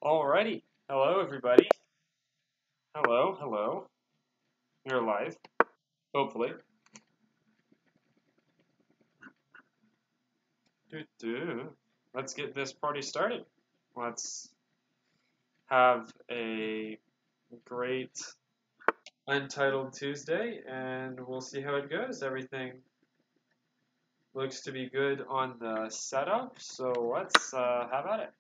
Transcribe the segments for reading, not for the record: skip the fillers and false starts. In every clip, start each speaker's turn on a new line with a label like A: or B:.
A: Alrighty. Hello, everybody. Hello, hello. You're live. Hopefully. Let's get this party started. Let's have a great Untitled Tuesday, and we'll see how it goes. Everything looks to be good on the setup, so let's have at it.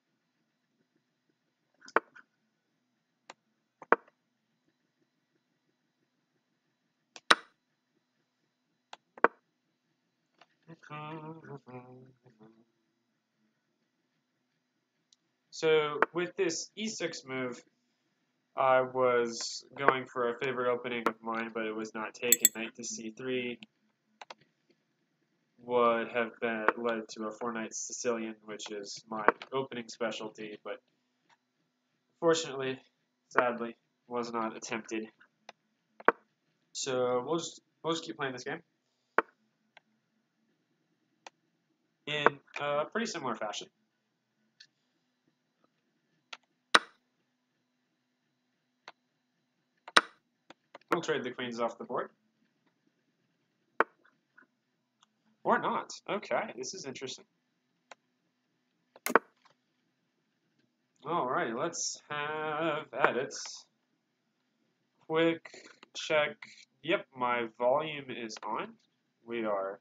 A: So with this e6 move, I was going for a favorite opening of mine, but it was not taken. Knight to c3 would have been led to a 4-knight Sicilian, which is my opening specialty, but fortunately, sadly, was not attempted. So we'll just keep playing this game in a pretty similar fashion. We'll trade the queens off the board. Or not. Okay, this is interesting. Alright, let's have at it. Quick check. Yep, my volume is on. We are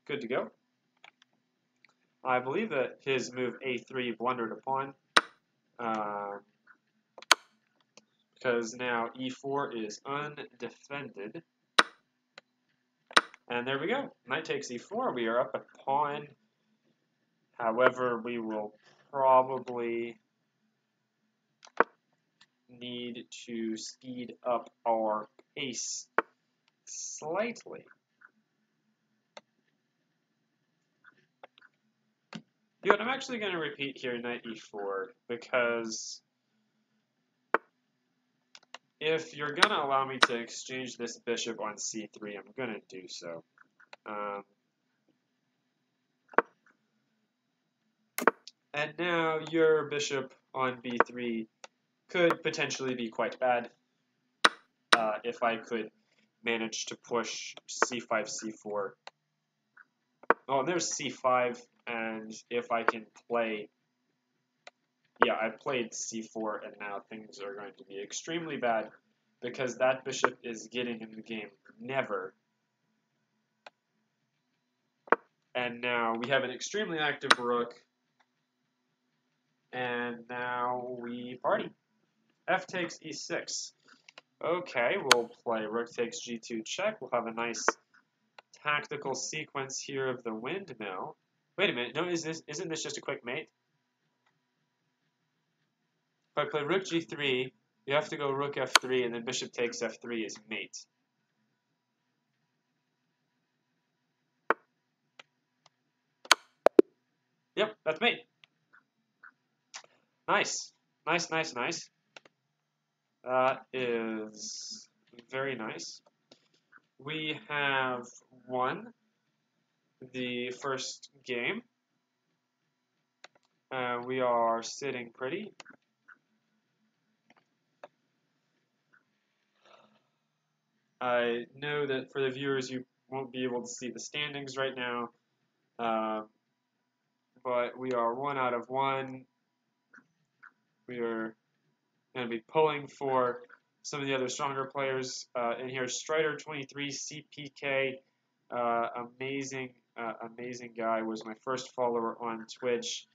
A: good to go. I believe that his move a3 blundered a pawn. Because now e4 is undefended. And there we go. Knight takes e4. We are up a pawn. However, we will probably need to speed up our pace slightly. You know what, I'm actually going to repeat here knight e4 because if you're going to allow me to exchange this bishop on c3, I'm going to do so. And now your bishop on b3 could potentially be quite bad if I could manage to push c5, c4. Oh, and there's c5, and if I can play... Yeah, I played c4, and now things are going to be extremely bad because that bishop is getting in the game never. And now we have an extremely active rook, and now we party. F takes e6. Okay, we'll play rook takes g2 check. We'll have a nice tactical sequence here of the windmill. Wait a minute, no, isn't this just a quick mate? If I play rook g3, you have to go rook f3, and then bishop takes f3 is mate. Yep, that's mate. Nice. Nice, nice, nice. That is very nice. We have won the first game. We are sitting pretty. I know that for the viewers, you won't be able to see the standings right now, but we are 1 out of 1. We are going to be pulling for some of the other stronger players in here. Strider 23 CPK, amazing guy, was my first follower on Twitch.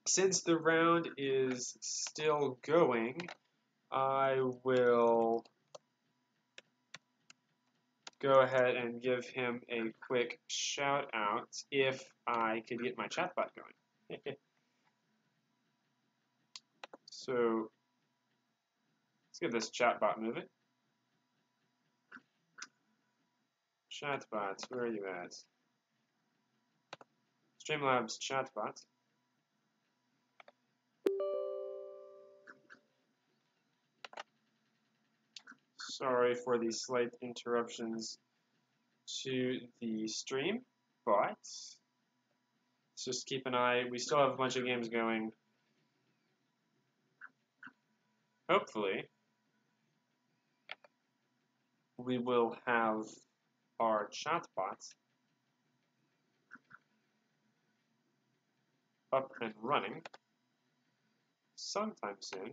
A: Since the round is still going, I will go ahead and give him a quick shout out if I could get my chatbot going. So let's get this chatbot moving. Chatbot, where are you at? Streamlabs chatbot. Sorry for the slight interruptions to the stream, but let's just keep an eye. We still have a bunch of games going. hopefully, we will have our chatbots up and running sometime soon.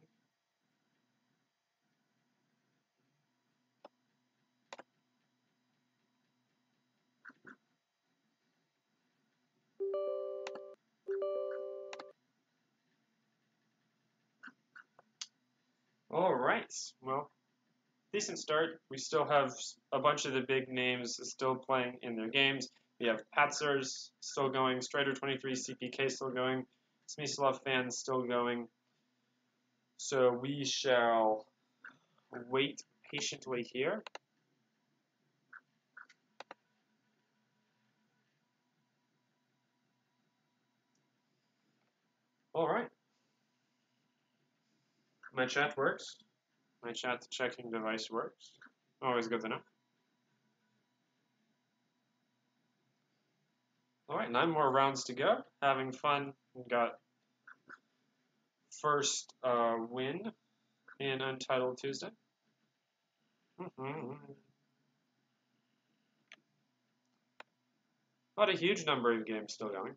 A: All right, well, decent start. We still have a bunch of the big names still playing in their games. We have Patzers still going, Strider 23, CPK still going, Smyslov fans still going. So we shall wait patiently here. All right. My chat works. My chat checking device works. Always good to know. All right, 9 more rounds to go. Having fun. We got first win in Untitled Tuesday. Not a huge number of games still going.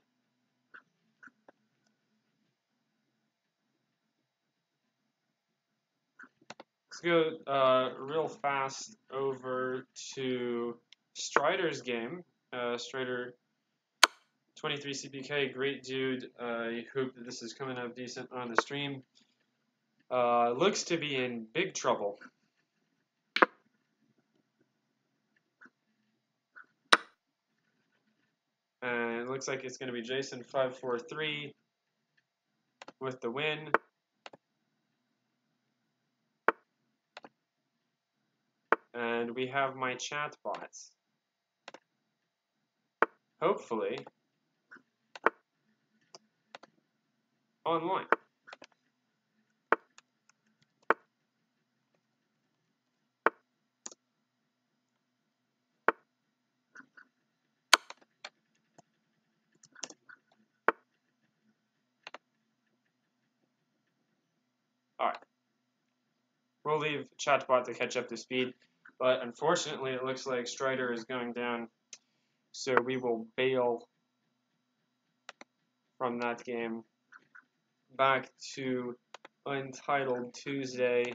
A: Let's go real fast over to Strider's game. Strider 23 CPK, great dude. I hope that this is coming out decent on the stream. Looks to be in big trouble. And it looks like it's going to be Jason 543 with the win. And we have my chat bots. Hopefully online. Alright. We'll leave chatbot to catch up to speed, but unfortunately it looks like Strider is going down, so we will bail from that game. Back to Untitled Tuesday.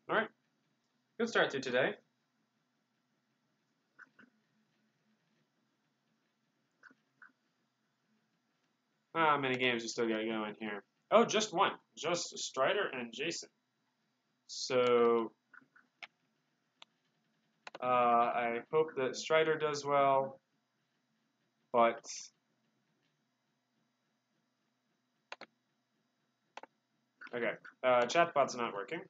A: Alright, good start to today. How many games we still got going here? Oh, just one. Just Strider and Jason. So, I hope that Strider does well, but okay, chatbot's not working.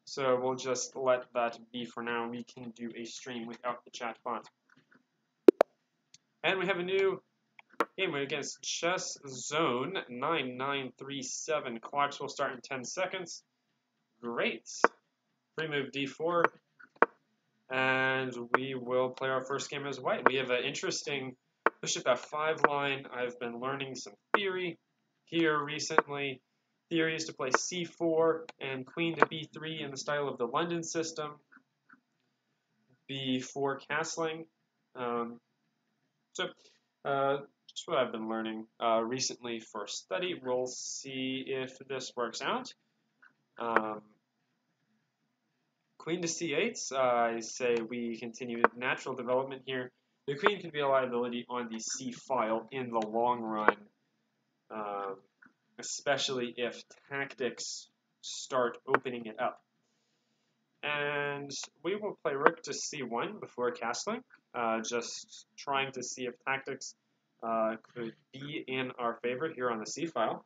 A: So we'll just let that be for now. We can do a stream without the chatbot. And we have a new game against Chess Zone 9937. Clocks will start in 10 seconds. Great. Free move d4. And we will play our first game as white. We have an interesting bishop f5 line. I've been learning some theory here recently. Theory is to play c4 and queen to b3 in the style of the London system. B4 castling. Just what I've been learning recently for study. We'll see if this works out. Queen to c8. I say we continue natural development here. The queen can be a liability on the c file in the long run, especially if tactics start opening it up. And we will play rook to c1 before castling, just trying to see if tactics could be in our favor here on the c file.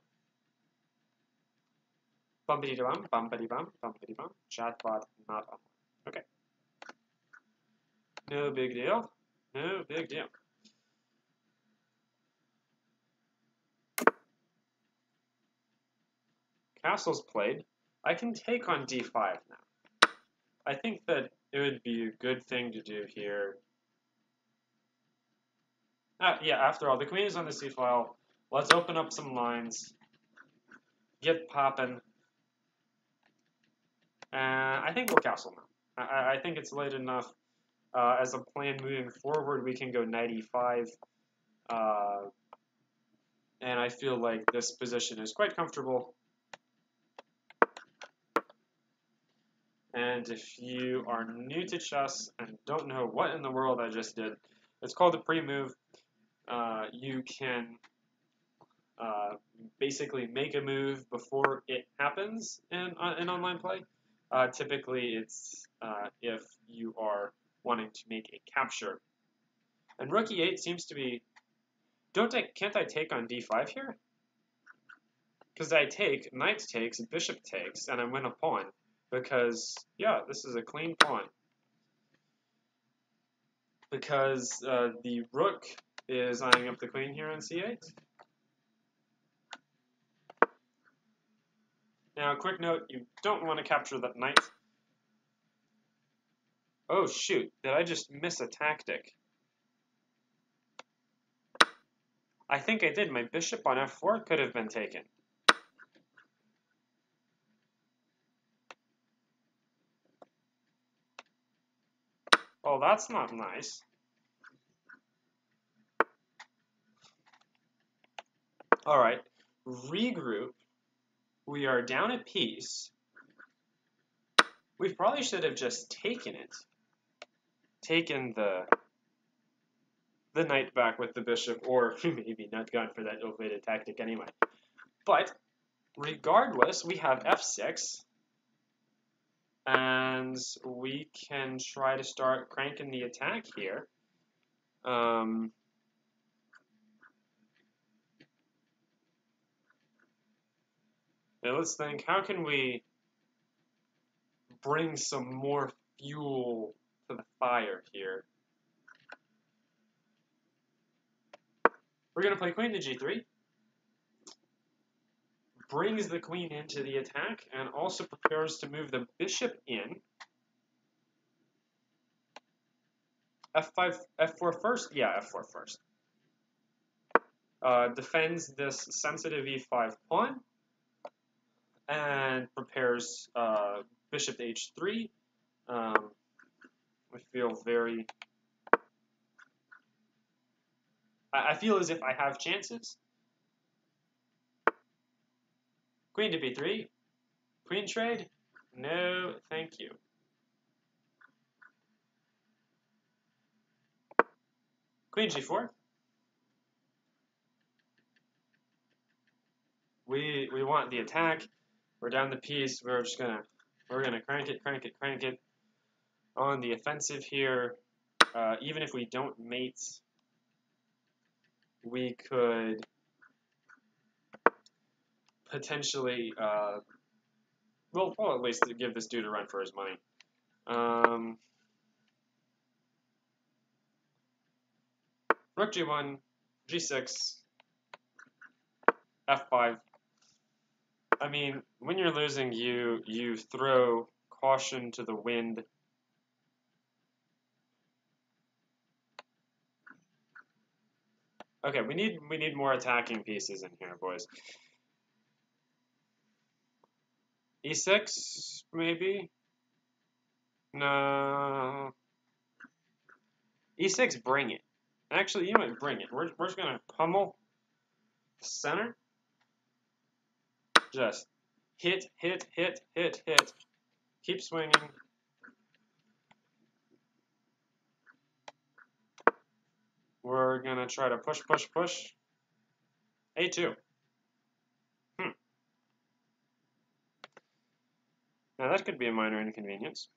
A: Bumpity-bum, bumpity-bum, bumpity-bum. Chatbot not on. Okay. No big deal. No big deal. castle's played, I can take on d5 now. I think that it would be a good thing to do here. Yeah, after all, the queen is on the c-file. Let's open up some lines. Get popping. I think we'll castle now. I think it's late enough. As a plan moving forward, we can go knight e5. And I feel like this position is quite comfortable. And if you are new to chess and don't know what in the world I just did, it's called a pre-move. You can basically make a move before it happens in online play. Typically, it's if you are wanting to make a capture. And rook e8 seems to be... Can't I take on d5 here? Because I take, knight takes, bishop takes, and I win a pawn. Because, yeah, this is a clean pawn. Because the rook is eyeing up the queen here on c8. Now, quick note, you don't want to capture that knight. Oh, shoot, did I just miss a tactic? I think I did. My bishop on f4 could have been taken. Oh, that's not nice. All right, regroup. We are down a piece. We probably should have just taken it. Taken the knight back with the bishop, or maybe not gone for that ill-fated tactic anyway. But regardless, we have f6, and we can try to start cranking the attack here. Now let's think, how can we bring some more fuel to the fire here? We're going to play queen to g3. Brings the queen into the attack and also prepares to move the bishop in. f5, f4 first? Yeah, f4 first. Defends this sensitive e5 pawn and prepares bishop to h3. I feel very... I feel as if I have chances. Queen to b3. Queen trade? No, thank you. Queen g4. We want the attack. We're down the piece. We're gonna crank it on the offensive here. Even if we don't mate, we could potentially well, at least give this dude a run for his money. Rook g1, g6, f5. I mean, when you're losing, you throw caution to the wind. Okay, we need more attacking pieces in here, boys. e6, maybe? No. e6, bring it. Actually, you know what? Bring it. We're just gonna pummel the center. Just hit. Keep swinging. We're gonna try to push. a2. Now that could be a minor inconvenience.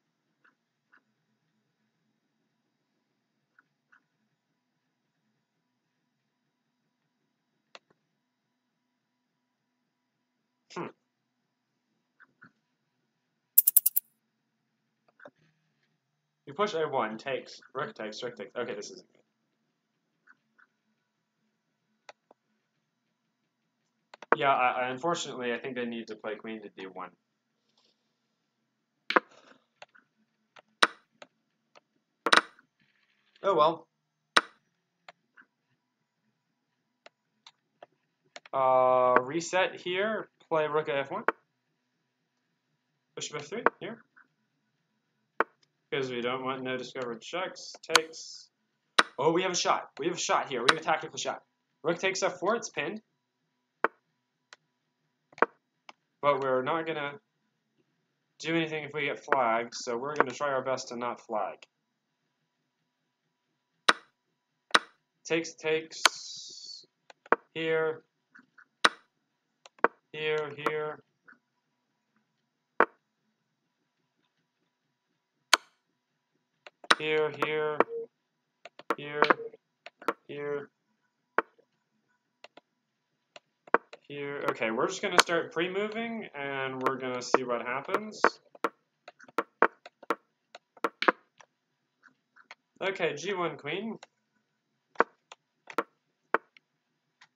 A: You push a1, takes, rook takes. Okay, this isn't good. Yeah, unfortunately, I think I need to play queen to d1. Oh well. Reset here. Play rook at f1. Bishop f3 here. Because we don't want no discovered checks. Takes. Oh, we have a shot. We have a shot here. We have a tactical shot. Rook takes f4. It's pinned. But we're not going to do anything if we get flagged. So we're going to try our best to not flag. Takes. Here. Here. Here. Here. Here. Here. Here. Here. Okay, we're just going to start pre-moving, and we're going to see what happens. Okay, g1 queen.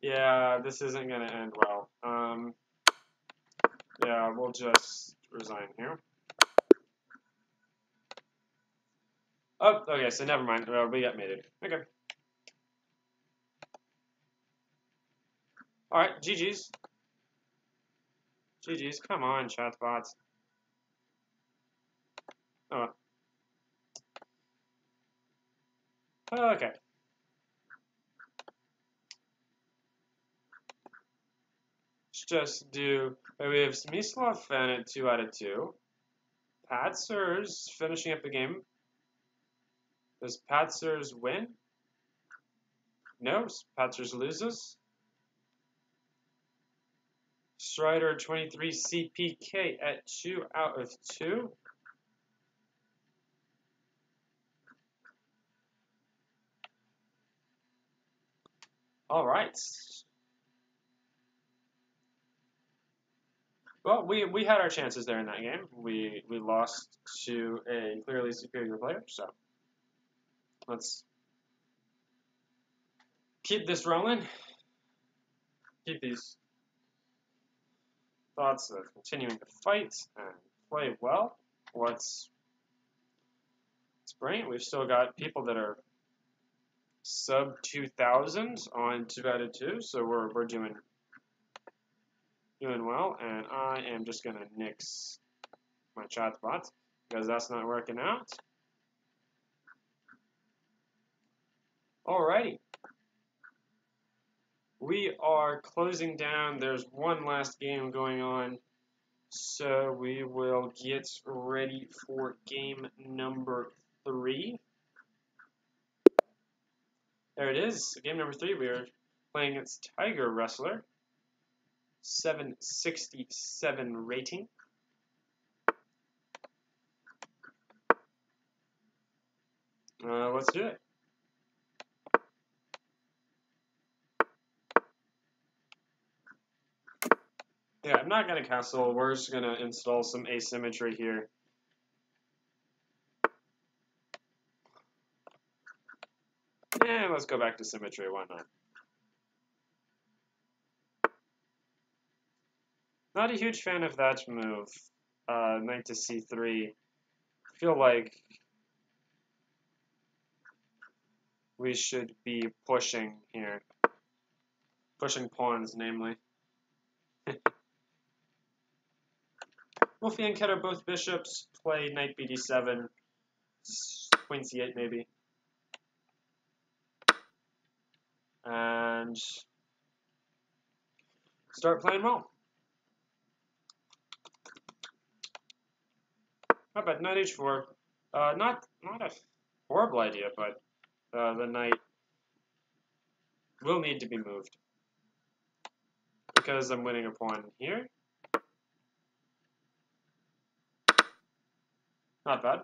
A: Yeah, this isn't going to end well. Yeah, we'll just resign here. Oh, okay, so never mind. We got mated. Okay. Alright, GG's. GG's. Come on, chatbots. Oh. Okay. Let's just do... We have Smyslov Fan at 2 out of 2. Patzers finishing up the game. Does Patzers win? No, Patzers loses. Strider 23 CPK at 2 out of 2. All right. Well, we had our chances there in that game. We lost to a clearly superior player, so let's keep this rolling. Keep these thoughts of continuing to fight and play well. It's brilliant. We've still got people that are sub 2,000 on 2 out of 2, so we're doing well. And I am just gonna nix my chatbot because that's not working out. Alrighty. We are closing down. There's one last game going on. So we will get ready for game number 3. There it is. Game number 3. We are playing against Tiger Wrestler. 767 rating. Let's do it. Yeah, I'm not going to castle. We're just going to install some asymmetry here. And let's go back to symmetry. Why not? Not a huge fan of that move. Knight to c3. I feel like we should be pushing here. Pushing pawns, namely. Wolfie and Keto, both bishops, play knight bd7, queen c8 maybe. And start playing well. How about knight h4? Not a horrible idea, but the knight will need to be moved. Because I'm winning a pawn here. Not bad.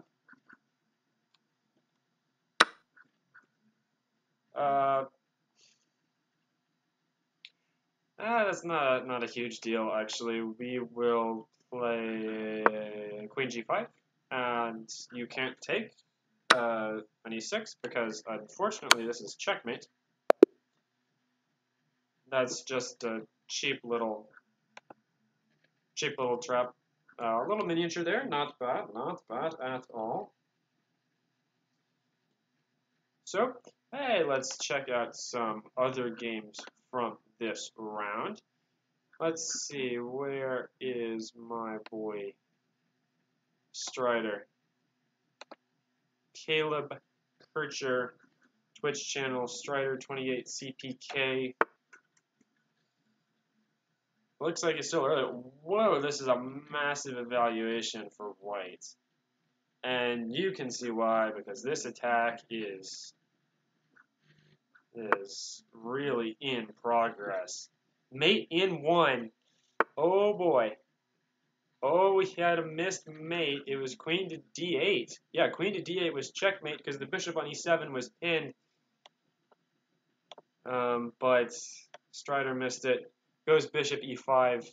A: That's not a huge deal, actually. We will play queen g5, and you can't take an e6 because, unfortunately, this is checkmate. That's just a cheap little trap. A little miniature there, not bad at all. So, hey, let's check out some other games from this round. Let's see, where is my boy Strider? Caleb Kircher, Twitch channel, Strider28 CPK. Looks like it's still early. Whoa, this is a massive evaluation for white. And you can see why, because this attack is really in progress. Mate in one. Oh boy. Oh, we had a missed mate. It was queen to d8. Yeah, queen to d8 was checkmate because the bishop on e7 was pinned. But Strider missed it. Goes bishop e5.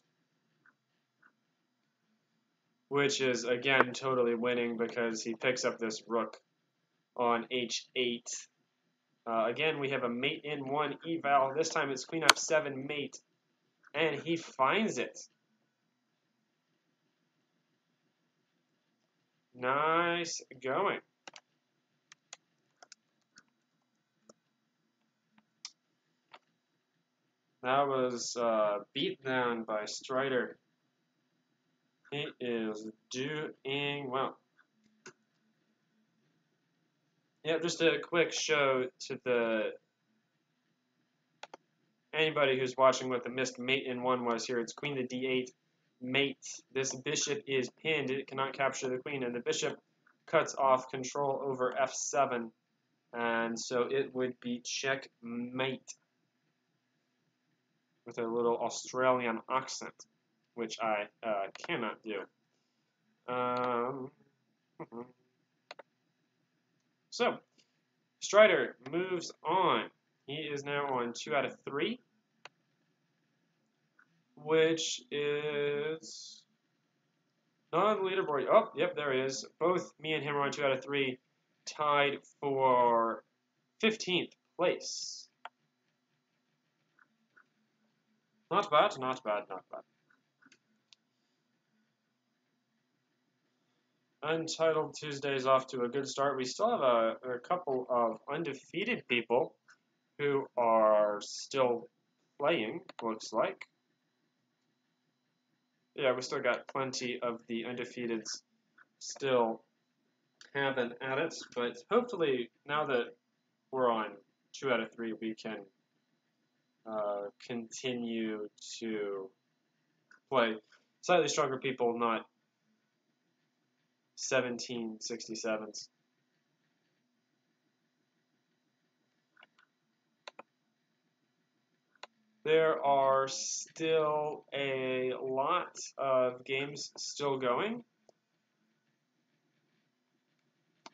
A: Which is, again, totally winning because he picks up this rook on h8. Again, we have a mate in one eval. This time it's queen f7 mate. And he finds it. Nice going. That was beat down by Strider. He is doing well. Yeah, just a quick show to anybody who's watching what the missed mate in one was here. It's queen to d8 mate. This bishop is pinned. It cannot capture the queen, and the bishop cuts off control over f7. And so it would be checkmate with a little Australian accent, which I cannot do. So, Strider moves on. He is now on 2 out of 3, which is not on the leaderboard. Oh, yep, there it is. Both me and him are on 2 out of 3, tied for 15th place. Not bad, not bad, not bad. Untitled Tuesday's off to a good start. We still have a couple of undefeated people who are still playing, looks like. Yeah, we still got plenty of the undefeateds still having at it, but hopefully now that we're on 2 out of 3, we can continue to play slightly stronger people, not 1767s. There are still a lot of games still going.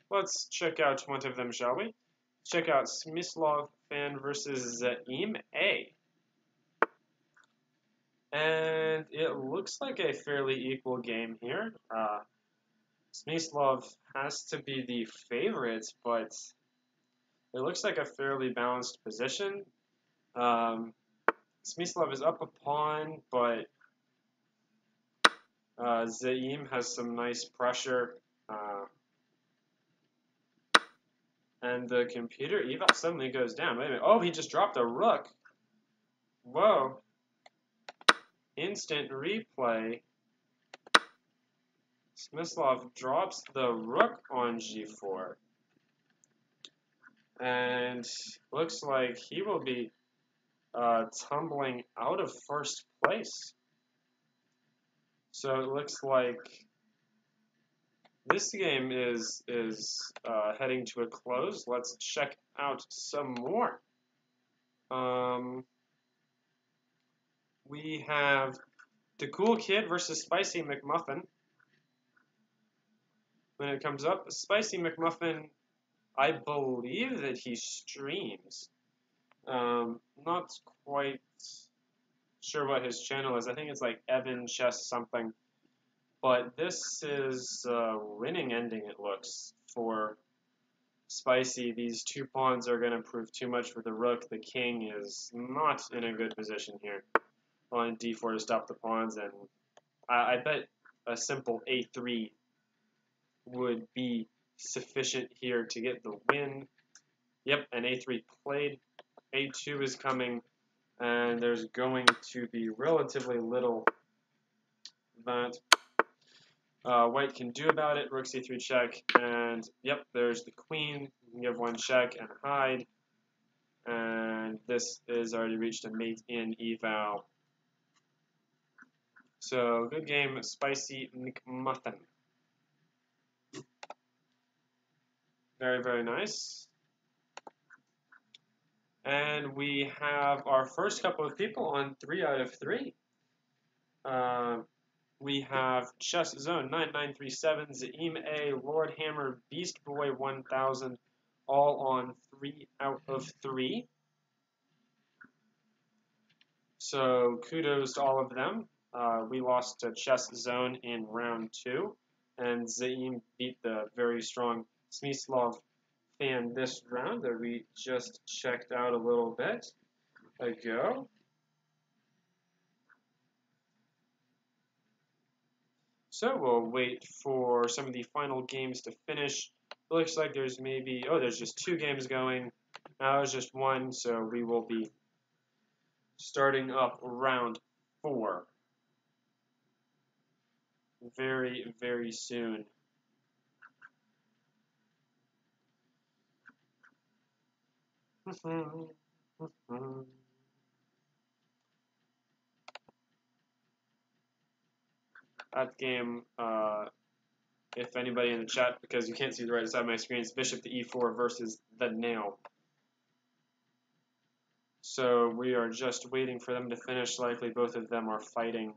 A: Let's check out one of them, shall we? Check out Smyslov Fan versus Zaim A. And it looks like a fairly equal game here. Smyslov has to be the favorite, but it looks like a fairly balanced position. Smyslov is up a pawn, but Zaim has some nice pressure. And the computer eval suddenly goes down. Wait a minute. Oh, he just dropped a rook. Whoa. Instant replay. Smyslov drops the rook on g4. And looks like he will be tumbling out of first place. So it looks like this game is heading to a close. Let's check out some more. We have the Cool Kid versus Spicy McMuffin. When it comes up, Spicy McMuffin, I believe that he streams. Not quite sure what his channel is. I think it's like Evan Chess something. But this is a winning ending, it looks, for Spicy. These two pawns are going to prove too much for the rook. The king is not in a good position here. on d4 to stop the pawns, and I bet a simple a3 would be sufficient here to get the win. Yep, an a3 played. a2 is coming, and there's going to be relatively little that white can do about it. Rook c3 check, and yep, there's the queen. You can give one check and hide, and this is already reached a mate in eval. So good game, Spicy McMuffin. Very, very nice. And we have our first couple of people on 3 out of 3. We have Chess Zone 9937, Zaim A, Lord Hammer, Beast Boy 1000, all on 3 out of 3. So kudos to all of them. We lost to Chess Zone in round 2, and Zaim beat the very strong Smyslov fan this round that we just checked out a little bit ago. So we'll wait for some of the final games to finish. It looks like there's there's just 2 games going. Now it's just 1, so we will be starting up round 4 very, very soon. That game, if anybody in the chat, because you can't see the right side of my screen, it's bishop to e4 versus the nail. So we are just waiting for them to finish. Likely both of them are fighting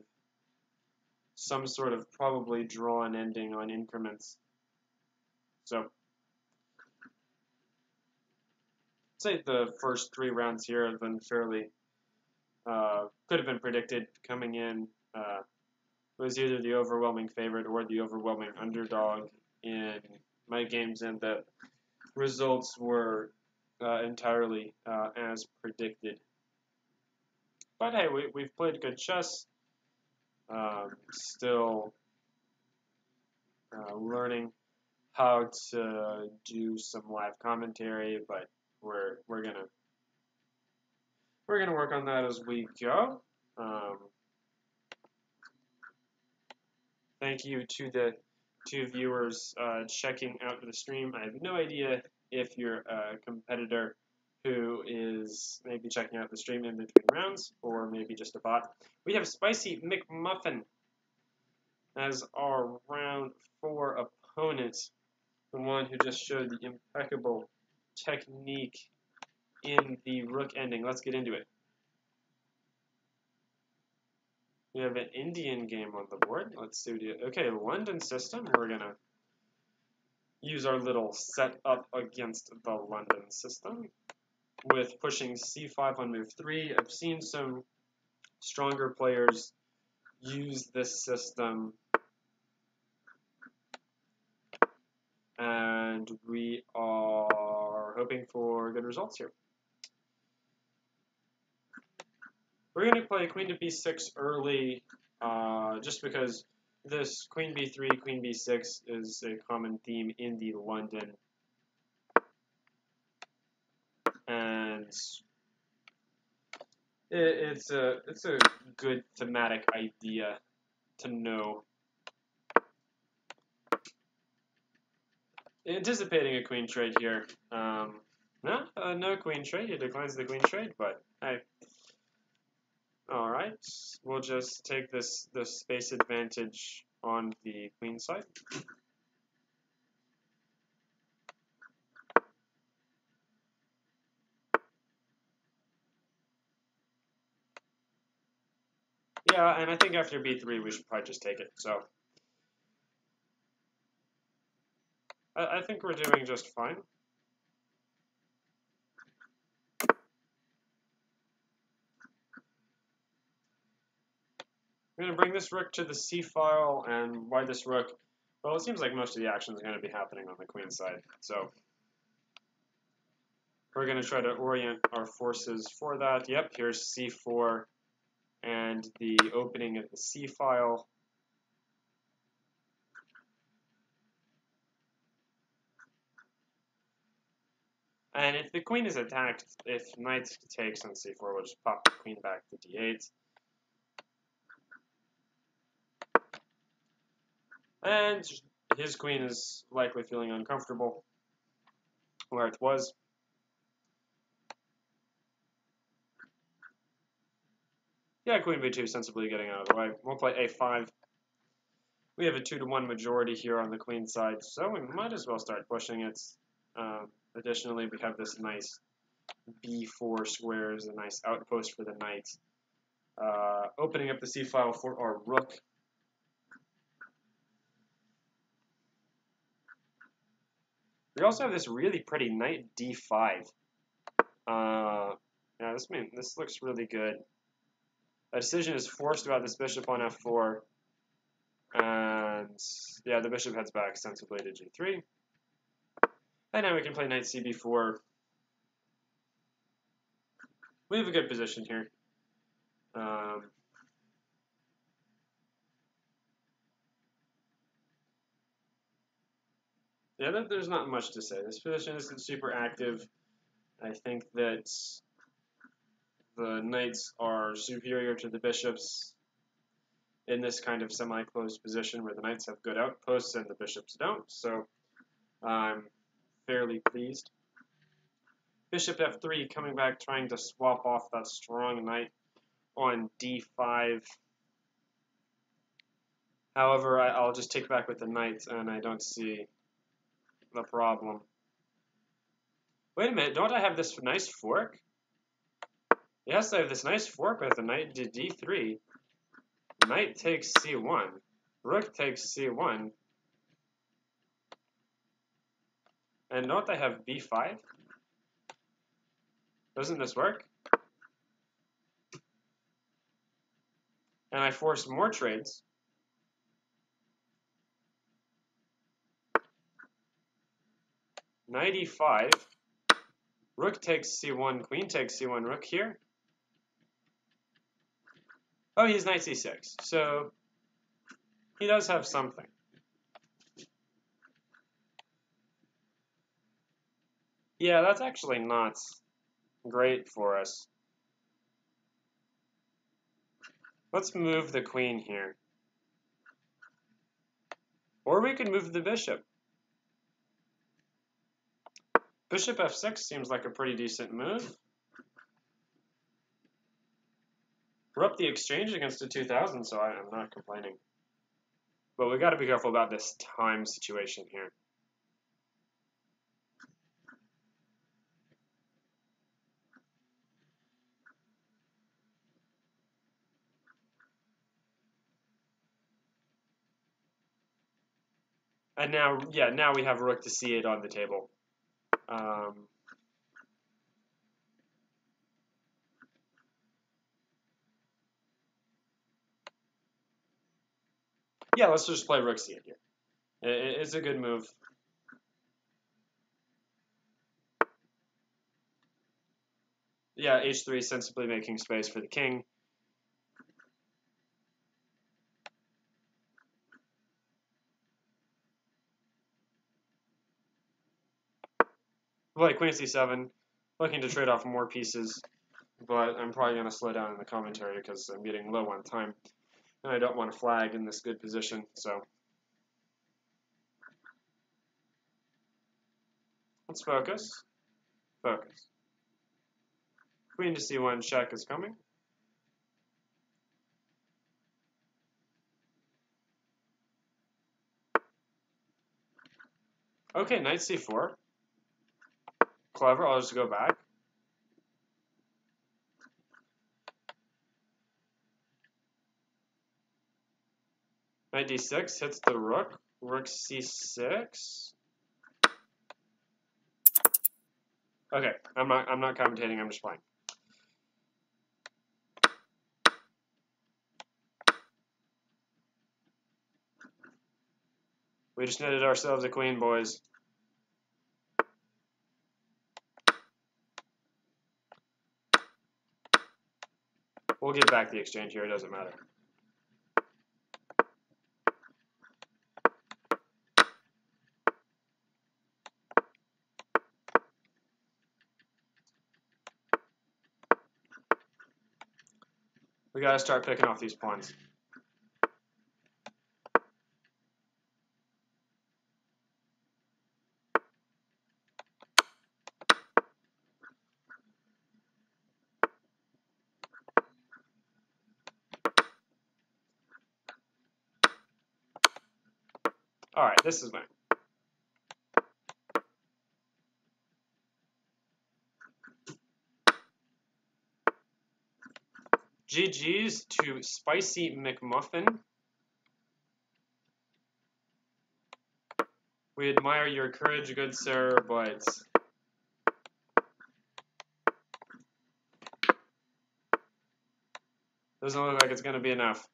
A: some sort of probably drawn ending on increments. So I'd say the first 3 rounds here have been fairly, could have been predicted coming in. It was either the overwhelming favorite or the overwhelming underdog in my games, and the results were entirely as predicted. But hey, we've played good chess. Still learning how to do some live commentary, but we're gonna work on that as we go. Thank you to the 2 viewers checking out the stream. I have no idea if you're a competitor who is maybe checking out the stream in between rounds, or maybe just a bot. We have Spicy McMuffin as our round 4 opponent, the one who just showed the impeccable technique in the rook ending. Let's get into it. We have an Indian game on the board. Let's see. Okay, London system. We're going to use our little setup against the London system with pushing c5 on move 3. I've seen some stronger players use this system, and we are hoping for good results here. We're going to play queen to b6 early, just because this queen b3, queen b6 is a common theme in the London, and it's a good thematic idea to know. Anticipating a queen trade here. No queen trade. He declines the queen trade, but hey. Alright, we'll just take the space advantage on the queen side. Yeah, and I think after b3 we should probably just take it, so I think we're doing just fine. I'm going to bring this rook to the c-file, and why this rook? Well, it seems like most of the action is going to be happening on the queen side, so we're going to try to orient our forces for that. Yep, here's c4. and the opening of the C file. And if the queen is attacked, if knight takes on c4, we'll just pop the queen back to d8. And his queen is likely feeling uncomfortable where it was. Yeah, queen b2 sensibly getting out of the way. We'll play a5. We have a 2-to-1 majority here on the queen side, so we might as well start pushing it. Additionally, we have this nice b4 squares, a nice outpost for the knight. Opening up the c file for our rook. We also have this really pretty knight d5. Yeah, this looks really good. A decision is forced about this bishop on f4. And yeah, the bishop heads back sensibly to g3. And now we can play knight cb4. We have a good position here. Yeah, there's not much to say. This position isn't super active. I think that the knights are superior to the bishops in this kind of semi-closed position where the knights have good outposts and the bishops don't. So I'm fairly pleased. Bishop f3 coming back, trying to swap off that strong knight on d5. However, I'll just take back with the knight, and I don't see the problem. Wait a minute, don't I have this nice fork? Yes, I have this nice fork with the knight to d3. Knight takes c1. Rook takes c1. And don't I have b5? Doesn't this work? And I force more trades. Knight e5. Rook takes c1, queen takes c1, rook here. Oh, he's knight c6. So he does have something. Yeah, that's actually not great for us. Let's move the queen here. Or we can move the bishop. Bishop f6 seems like a pretty decent move. We're up the exchange against a 2000, so I'm not complaining. But we got to be careful about this time situation here. And now, yeah, now we have rook to c8 on the table. Yeah, let's just play rook c8 here. It's a good move. Yeah, h3 sensibly making space for the king. Play queen c7, looking to trade off more pieces, but I'm probably going to slow down in the commentary because I'm getting low on time, and I don't want to flag in this good position, so let's focus. Focus. Queen to c1 check is coming. Okay, knight c4. Clever, I'll just go back. Knight d6 hits the rook. Rook c6. Okay, I'm not commentating, I'm just playing. We just knitted ourselves a queen, boys. We'll get back the exchange here. It doesn't matter. We got to start picking off these pawns. All right, this is mine. GG's to Spicy McMuffin. We admire your courage, good sir, but doesn't look like it's going to be enough.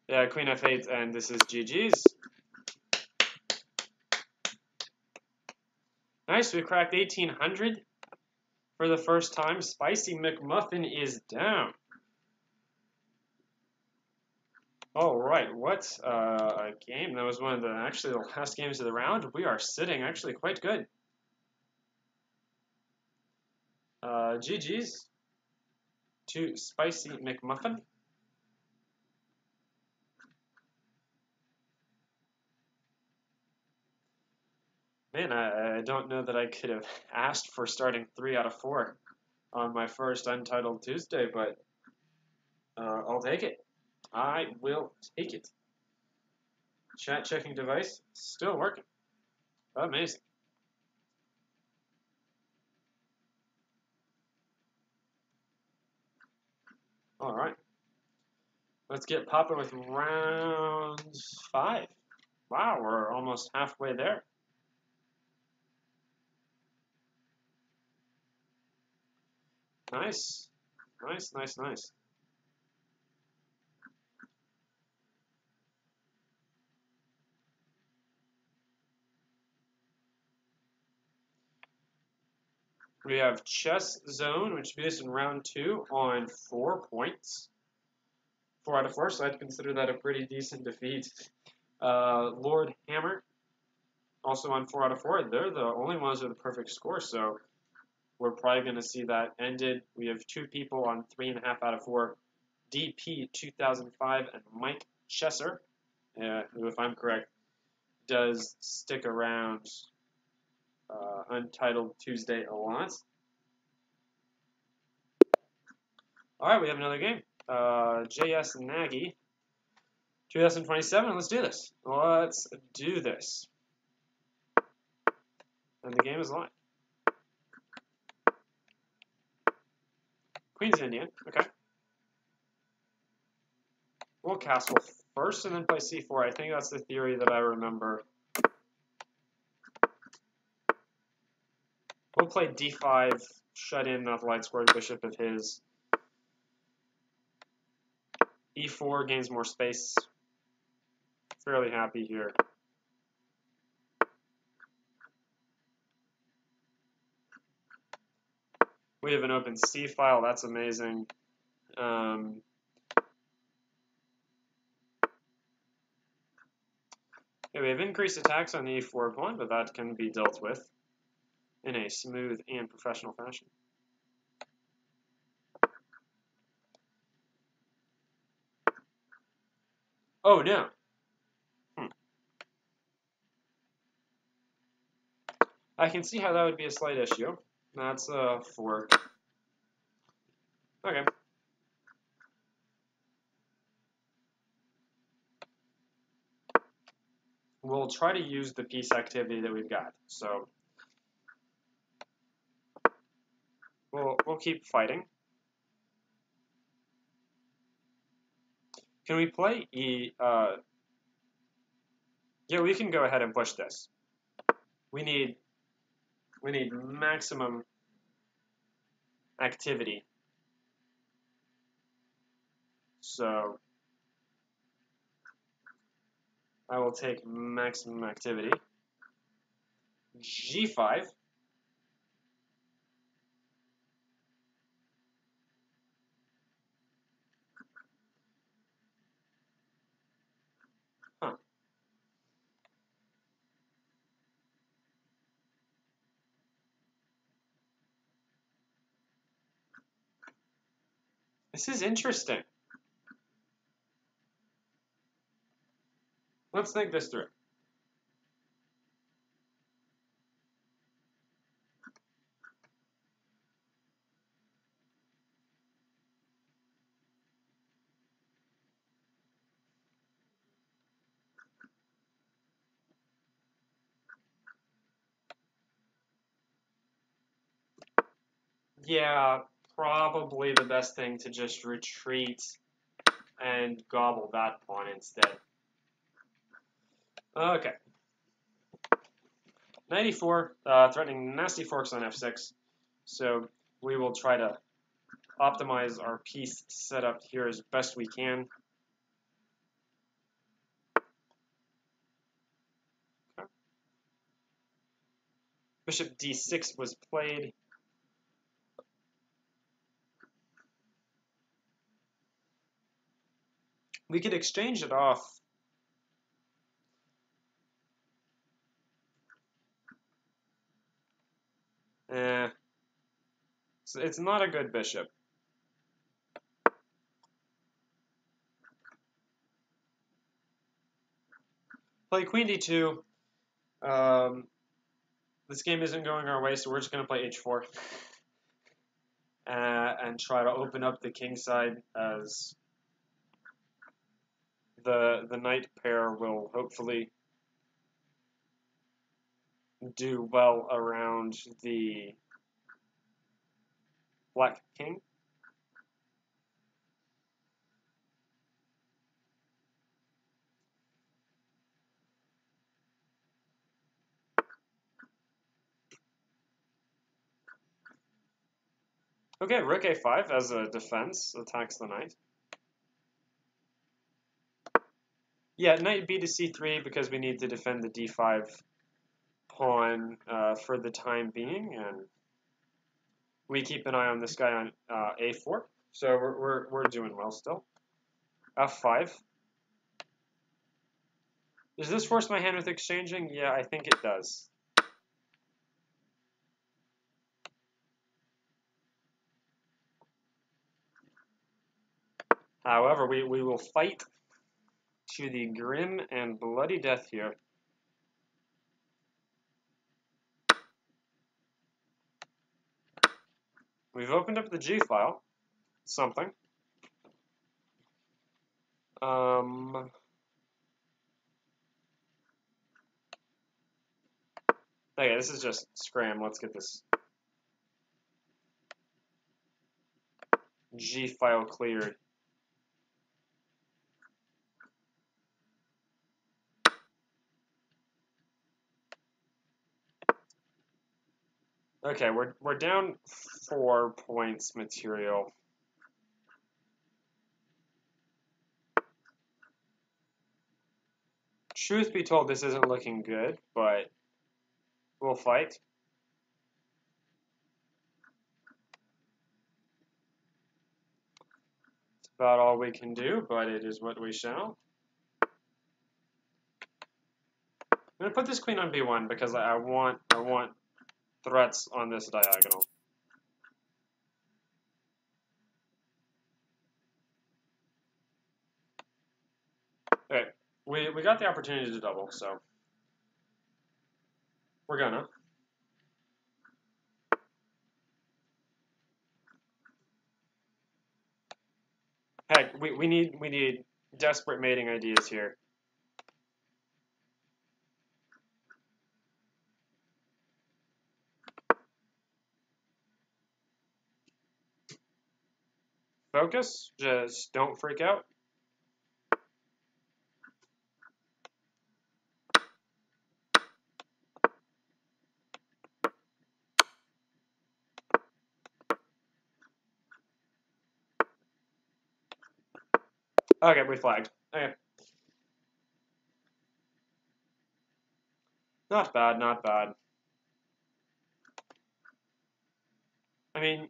A: Yeah, Queen F8, and this is GG's. Nice, we cracked 1800 for the first time. Spicy McMuffin is down. All right, what a game. That was one of actually the last games of the round. We are sitting actually quite good. GG's to Spicy McMuffin. Man, I don't know that I could have asked for starting 3 out of 4 on my first Untitled Tuesday, but I'll take it. I will take it. Chat checking device still working. Amazing. All right. Let's get popping with round 5. Wow, we're almost halfway there. Nice. Nice, nice, nice. We have Chess Zone, which beat us in round 2 on 4 points. 4 out of 4, so I'd consider that a pretty decent defeat. Lord Hammer, also on 4 out of 4. They're the only ones with a perfect score, so we're probably going to see that ended. We have 2 people on 3.5 out of 4. DP 2005 and Mike Chesser, who, if I'm correct, does stick around Untitled Tuesday a lot. All right, we have another game. JS Nagy, 2027. Let's do this. Let's do this. And the game is live. Queen's Indian. Okay. We'll castle first and then play c4. I think that's the theory that I remember. We'll play d5, shut in that light squared bishop of his. e4 gains more space. Fairly happy here. We have an open C file. That's amazing. Yeah, we have increased attacks on the e4 pawn, but that can be dealt with in a smooth and professional fashion. Oh, no. I can see how that would be a slight issue. That's a fork. Okay. We'll try to use the piece activity that we've got. So we'll keep fighting. Can we play E? Yeah, we can go ahead and push this. We need maximum activity. So I will take maximum activity. G5. This is interesting. Let's think this through. Yeah, probably the best thing to just retreat and gobble that pawn instead. Okay. 94, threatening nasty forks on f6. So we will try to optimize our piece setup here as best we can. Okay. Bishop d6 was played. We could exchange it off. It's not a good bishop. Play queen d2. This game isn't going our way, so we're just going to play h4. And try to open up the king side as the knight pair will hopefully do well around the black king. Okay, rook a5 as a defense attacks the knight. Yeah, knight b to c3 because we need to defend the d5 pawn for the time being, and we keep an eye on this guy on a4. So we're doing well still. f5. Does this force my hand with exchanging? Yeah, I think it does. However, we will fight to the grim and bloody death here. We've opened up the G file. Something. Okay, this is just scram. Let's get this G file cleared. Okay, we're down 4 points material. Truth be told, this isn't looking good, but we'll fight. It's about all we can do, but it is what we shall. I'm gonna put this queen on b1 because I want threats on this diagonal. Okay, we got the opportunity to double, so we're gonna. Heck, we need desperate mating ideas here. Focus, just don't freak out. Okay, we flagged. Okay. Not bad, not bad. I mean,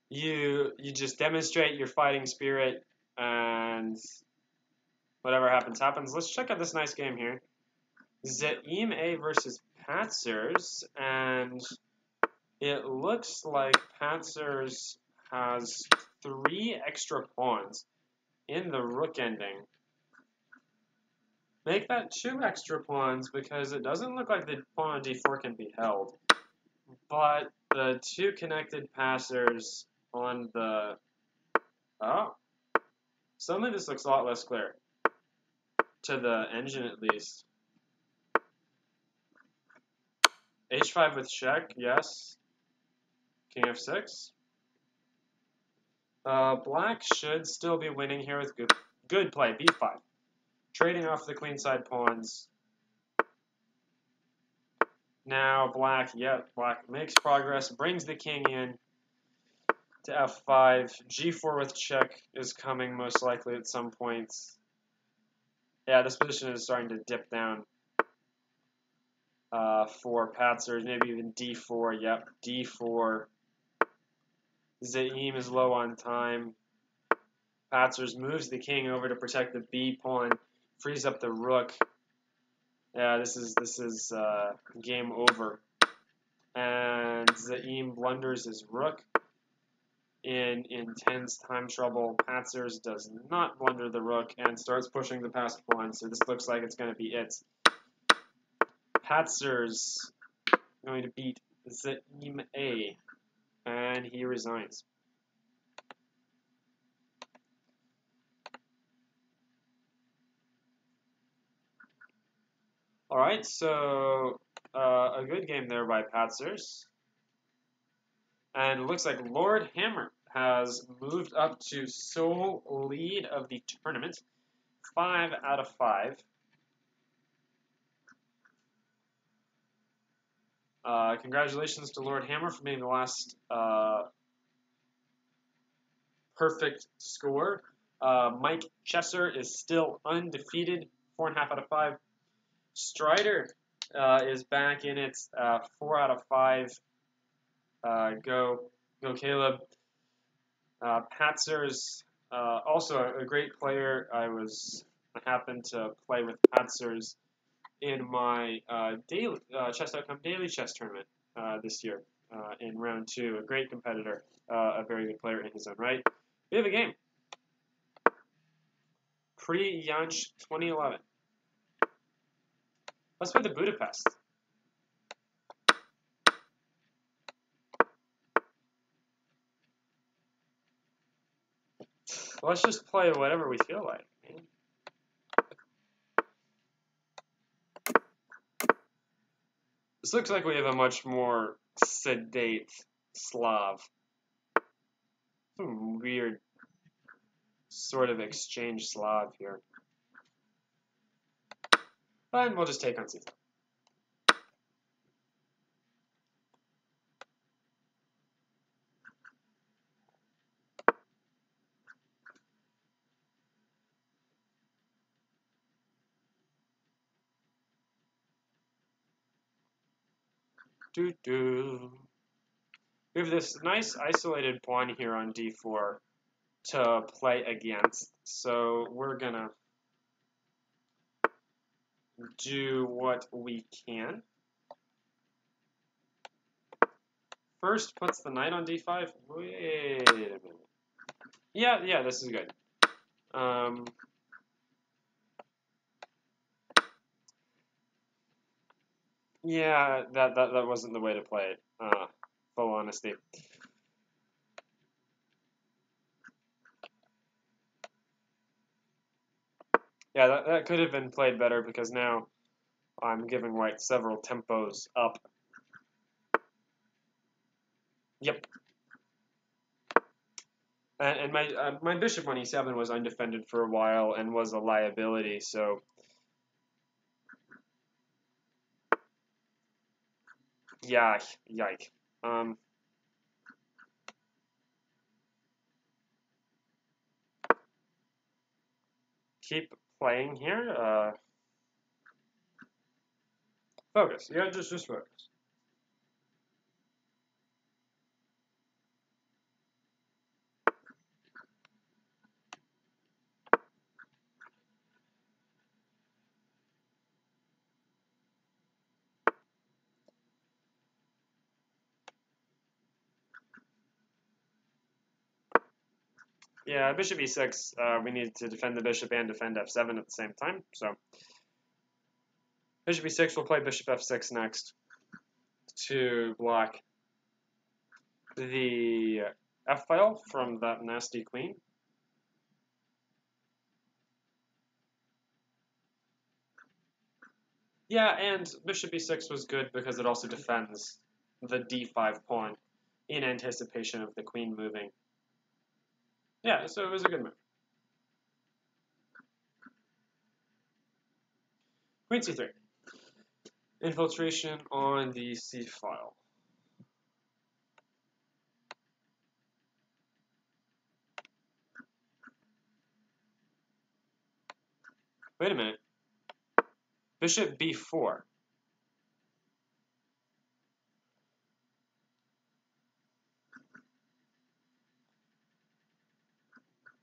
A: you just demonstrate your fighting spirit, and whatever happens, happens. Let's check out this nice game here. Zaim A versus Patzers, and it looks like Patzers has 3 extra pawns in the rook ending. Make that 2 extra pawns because it doesn't look like the pawn on d4 can be held. But the 2 connected passers on the... Oh. Suddenly this looks a lot less clear. To the engine, at least. h5 with check, yes. King f6. Black should still be winning here with good play, b5. Trading off the queenside pawns. Now black makes progress, brings the king in to f5. g4 with check is coming most likely at some points. Yeah, this position is starting to dip down for Patzer, maybe even d4. Yep, d4. Zaim is low on time. Patzers moves the king over to protect the b pawn, frees up the rook. Yeah, this is game over. And Zaim blunders his rook in intense time trouble. Patzers does not blunder the rook and starts pushing the passed pawn, so this looks like it's going to be it. Patzers going to beat Zaim A, and he resigns. All right, so a good game there by Patzers. And it looks like Lord Hammer has moved up to sole lead of the tournament. 5 out of 5. Congratulations to Lord Hammer for being the last perfect score. Mike Chesser is still undefeated, 4.5 out of 5. Strider is back in it, 4 out of 5. Go Caleb. Patzers, also a great player. I happened to play with Patzers in my daily chess.com daily chess tournament this year in round 2. A great competitor, a very good player in his own right. We have a game. Pre-Yanch 2011. Let's play the Budapest. Let's just play whatever we feel like. Man. This looks like we have a much more sedate Slav. Some weird sort of exchange Slav here. And we'll just take on c5. We have this nice isolated pawn here on d4 to play against, so we're gonna do what we can. First puts the knight on d5. Wait a minute. Yeah, this is good. Yeah, that wasn't the way to play it. Full honesty. Yeah, that could have been played better because now I'm giving white several tempos up. Yep. And my bishop on e7 was undefended for a while and was a liability, so yeah, yike. Keep playing here. Focus. Yeah, just focus. Yeah, bishop e6, we need to defend the bishop and defend f7 at the same time, so bishop e6, we'll play bishop f6 next to block the f-file from that nasty queen. Yeah, and bishop e6 was good because it also defends the d5 pawn in anticipation of the queen moving. Yeah, so it was a good move. Queen c3. Infiltration on the c-file. Wait a minute. Bishop b4.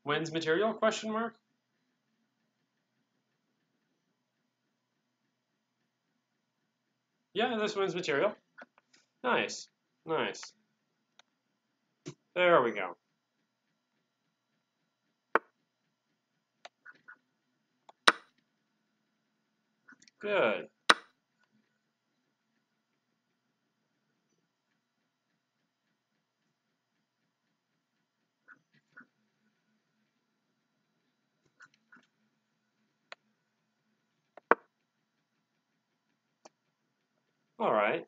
A: Wins material, question mark? Yeah, this wins material. Nice. Nice. There we go. Good. All right.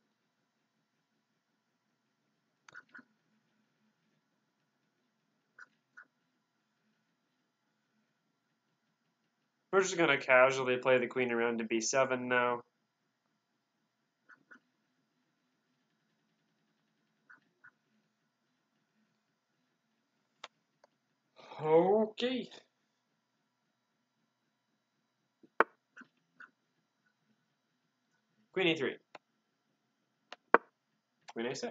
A: We're just going to casually play the queen around to b7 now. Okay. Queen e3. Queen a6.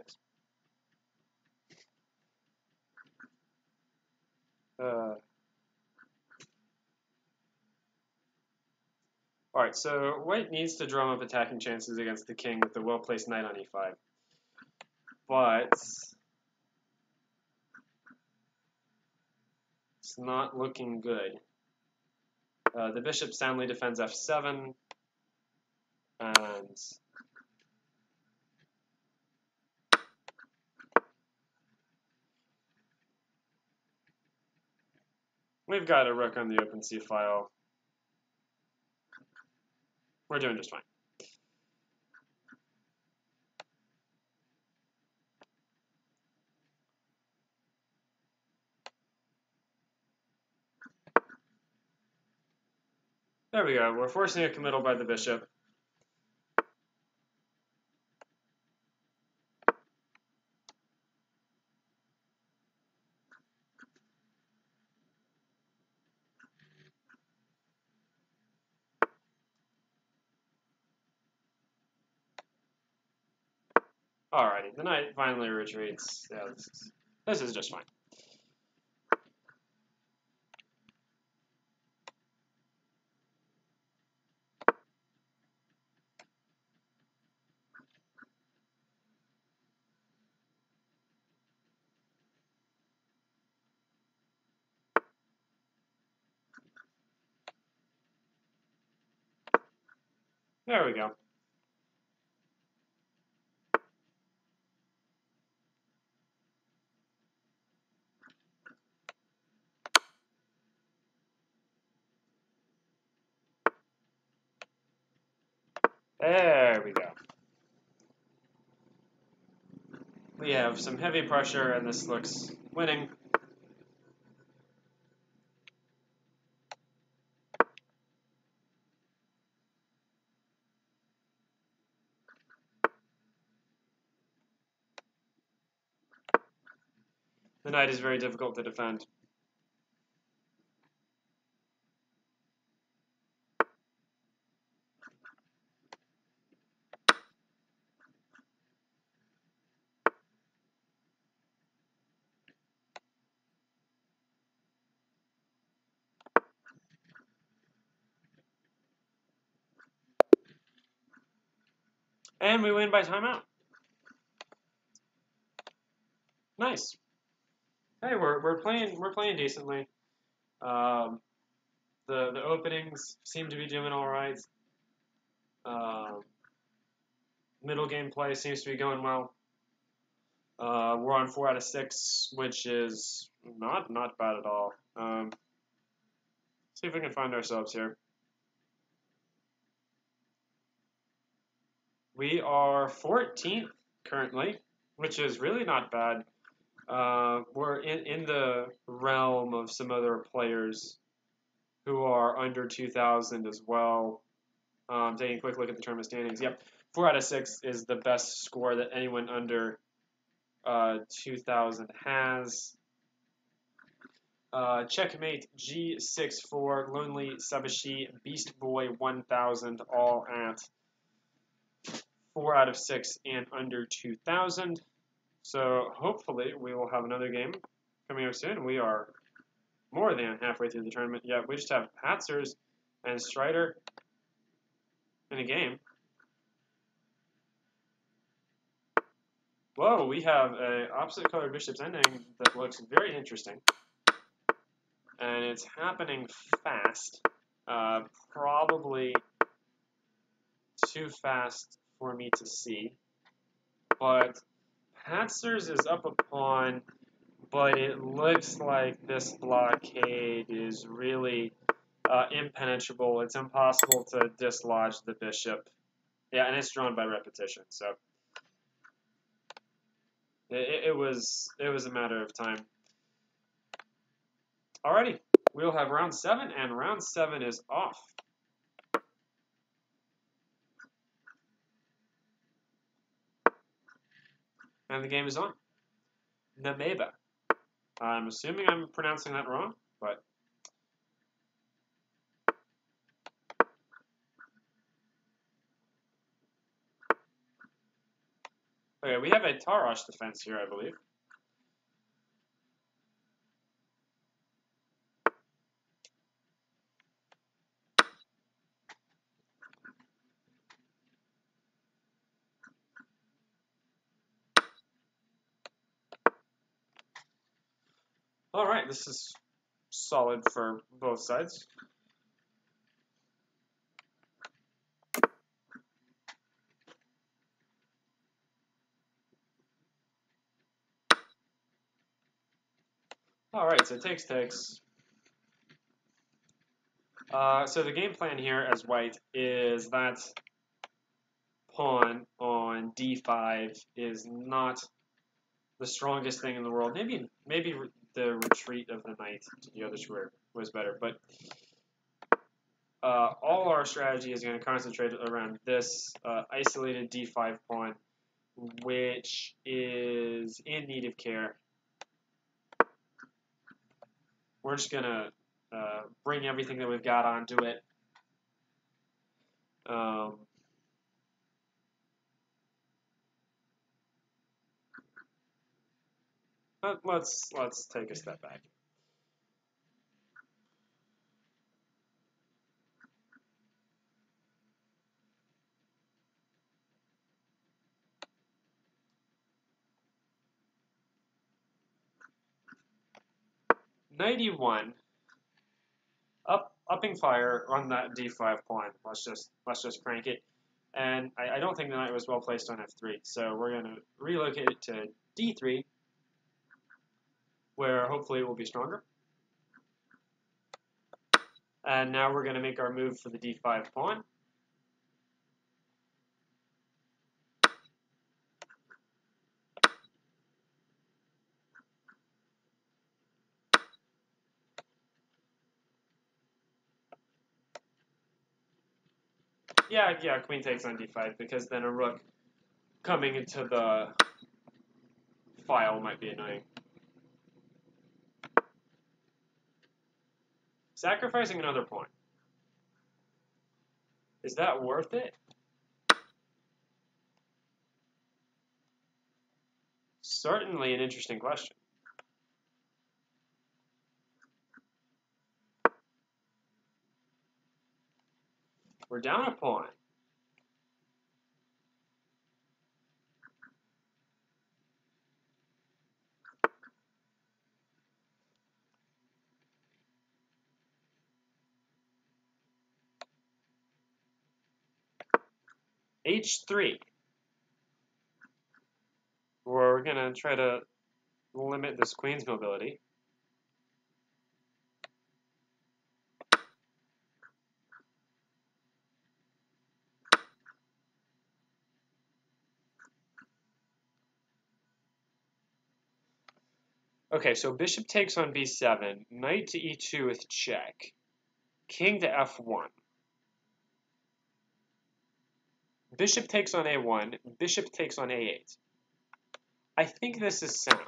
A: Alright, so white needs to drum up attacking chances against the king with the well-placed knight on e5. But it's not looking good. The bishop soundly defends f7, and we've got a rook on the open c-file. We're doing just fine. There we go. We're forcing a committal by the bishop. Alrighty, the knight finally retreats. Yeah, this is just fine. There we go. There we go. We have some heavy pressure, and this looks winning. The knight is very difficult to defend. And we win by timeout. Nice. Hey, we're playing decently. Um, the openings seem to be doing all right. Um, Middle game play seems to be going well. We're on 4 out of 6, which is not bad at all. See if we can find ourselves here. We are 14th currently, which is really not bad. We're in the realm of some other players who are under 2,000 as well. Taking a quick look at the tournament standings. Yep, 4 out of 6 is the best score that anyone under 2,000 has. Checkmate G64, Lonely Sabashi, Beast Boy 1000, all at 4 out of 6 and under 2,000. So hopefully we will have another game coming up soon. We are more than halfway through the tournament. Yeah, we just have Patzers and Strider in a game. Whoa, we have a opposite colored bishop's ending that looks very interesting. And it's happening fast. Probably too fast for me to see. But Patzers is up a pawn, but it looks like this blockade is really impenetrable. It's impossible to dislodge the bishop. Yeah, and it's drawn by repetition, so it was a matter of time. Alrighty, we'll have round 7, and round 7 is off. And the game is on. Nameba. I'm assuming I'm pronouncing that wrong, but okay, we have a Tarash defense here, I believe. All right, this is solid for both sides. All right, so takes. So the game plan here as white is that pawn on d5 is not the strongest thing in the world. Maybe the retreat of the knight to the other square was better, but all our strategy is going to concentrate around this isolated d5 pawn, which is in need of care. We're just going to bring everything that we've got onto it. But let's take a step back. '91. Upping fire on that d5 pawn. Let's just crank it. And I don't think the knight was well placed on f3, so we're going to relocate it to d3, where hopefully it will be stronger. And now we're going to make our move for the d5 pawn. Yeah, queen takes on d5, because then a rook coming into the file might be annoying. Sacrificing another pawn. Is that worth it? Certainly an interesting question. We're down a pawn. h3. We're going to try to limit this queen's mobility. Okay, so bishop takes on b7, knight to e2 with check, king to f1. Bishop takes on a1, bishop takes on a8. I think this is sound.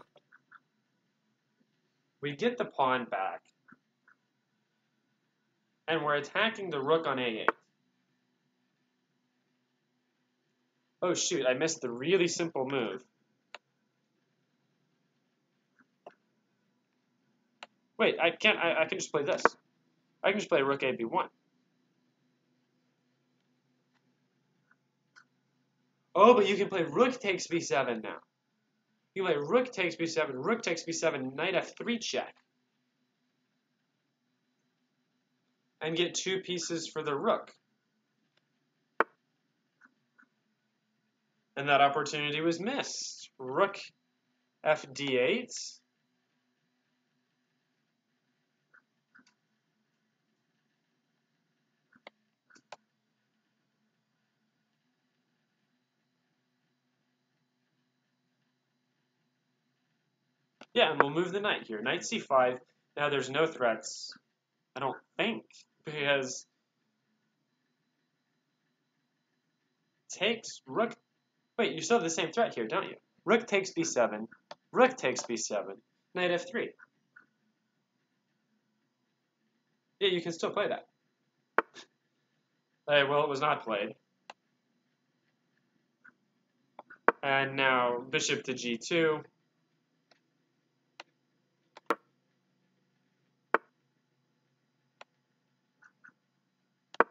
A: We get the pawn back, and we're attacking the rook on a8. Oh shoot, I missed the really simple move. Wait, I can just play this. I can just play rook a b1. Oh, but you can play rook takes b7 now. You can play rook takes b7, knight f3 check. And get 2 pieces for the rook. And that opportunity was missed. Rook f d8. Yeah, and we'll move the knight here. Knight c5. Now there's no threats, I don't think, because takes rook. Wait, you still have the same threat here, don't you? Rook takes b7, rook takes b7, knight f3. Yeah, you can still play that. Well, it was not played. And now bishop to g2.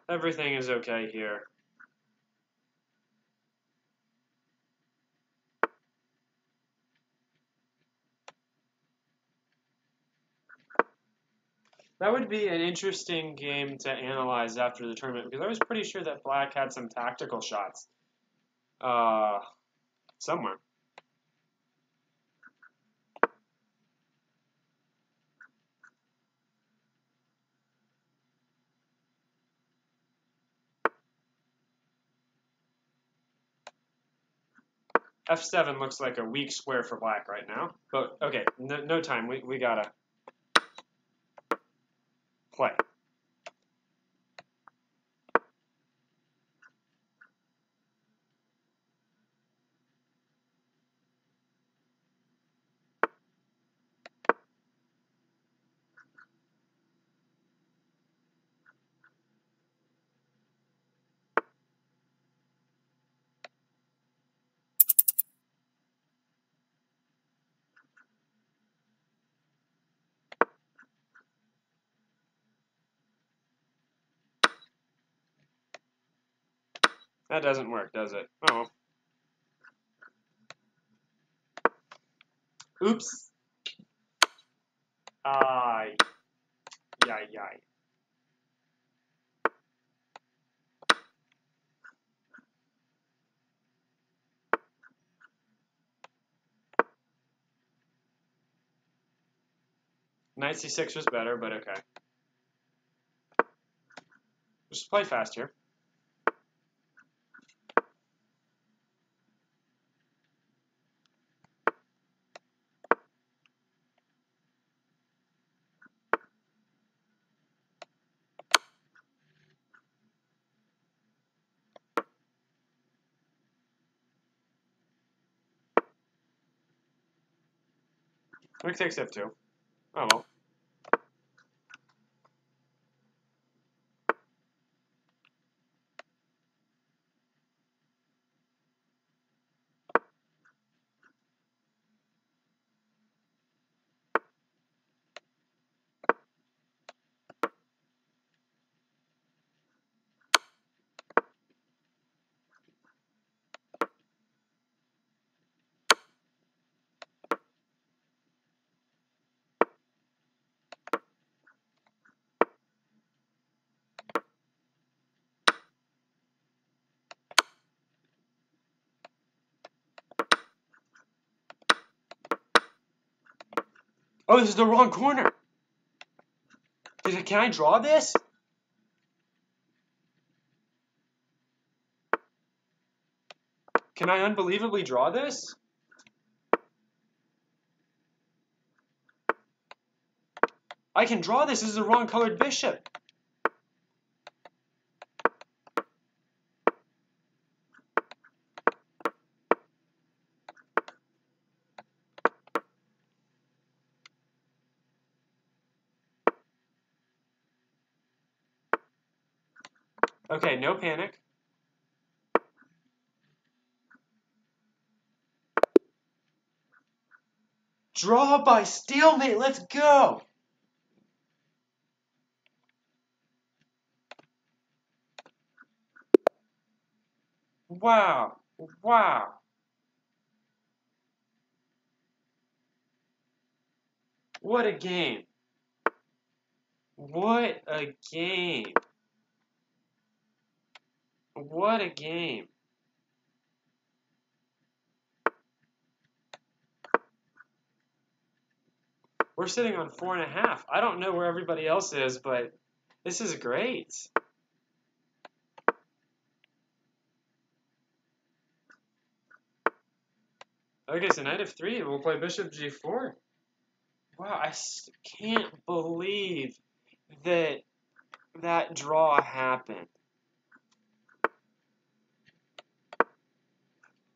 A: Everything is okay here. That would be an interesting game to analyze after the tournament, because I was pretty sure that black had some tactical shots somewhere. f7 looks like a weak square for black right now. But, okay, no time. We gotta play. That doesn't work, does it? Oh. Oops. Ay. Yay, yay. Knight c6 was better, but okay. Just play fast here. Rook takes f2. Oh well. Oh, this is the wrong corner. Can I draw this? Can I unbelievably draw this? I can draw this. This is the wrong colored bishop. Okay, no panic. Draw by stalemate. Let's go. Wow. Wow. What a game. What a game. What a game. We're sitting on 4.5. I don't know where everybody else is, but this is great. Okay, so knight f3, we'll play bishop g4. Wow, I can't believe that that draw happened.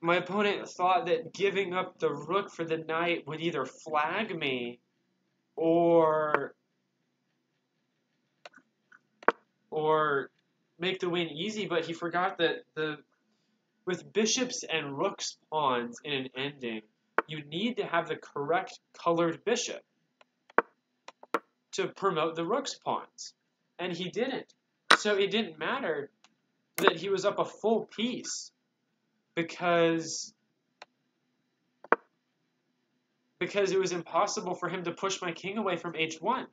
A: My opponent thought that giving up the rook for the knight would either flag me or make the win easy, but he forgot that with bishops and rooks pawns in an ending, you need to have the correct colored bishop to promote the rook's pawns. And he didn't. So it didn't matter that he was up a full piece because it was impossible for him to push my king away from h1.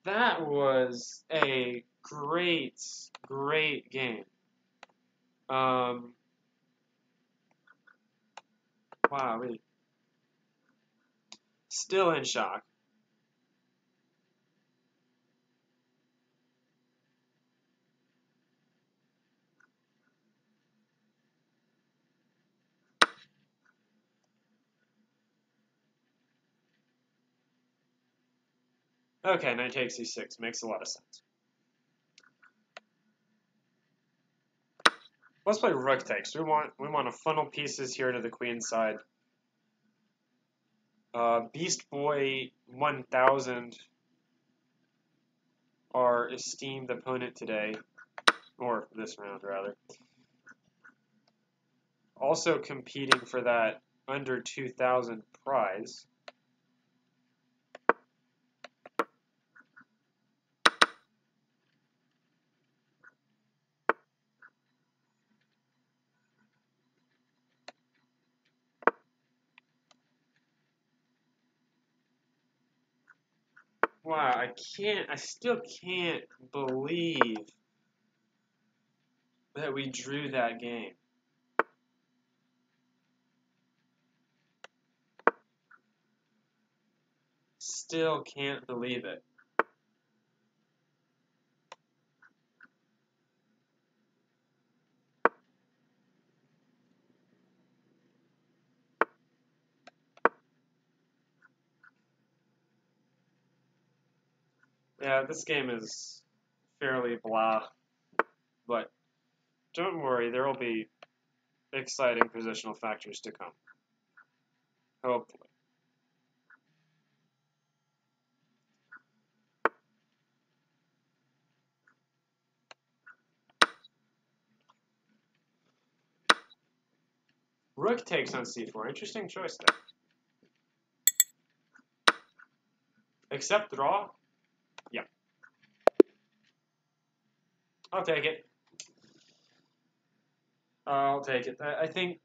A: That was a great, great game. Wow. Still in shock. Okay, knight takes c6. Makes a lot of sense. Let's play rook takes. We want to funnel pieces here to the queen side. Beast Boy 1000, our esteemed opponent today, or this round rather, also competing for that under 2,000 prize. Wow, I still can't believe that we drew that game. Still can't believe it. Yeah, this game is fairly blah, but don't worry, there will be exciting positional factors to come. Hopefully. Rook takes on c4. Interesting choice there. Accept draw? Yeah. I'll take it. I'll take it. I think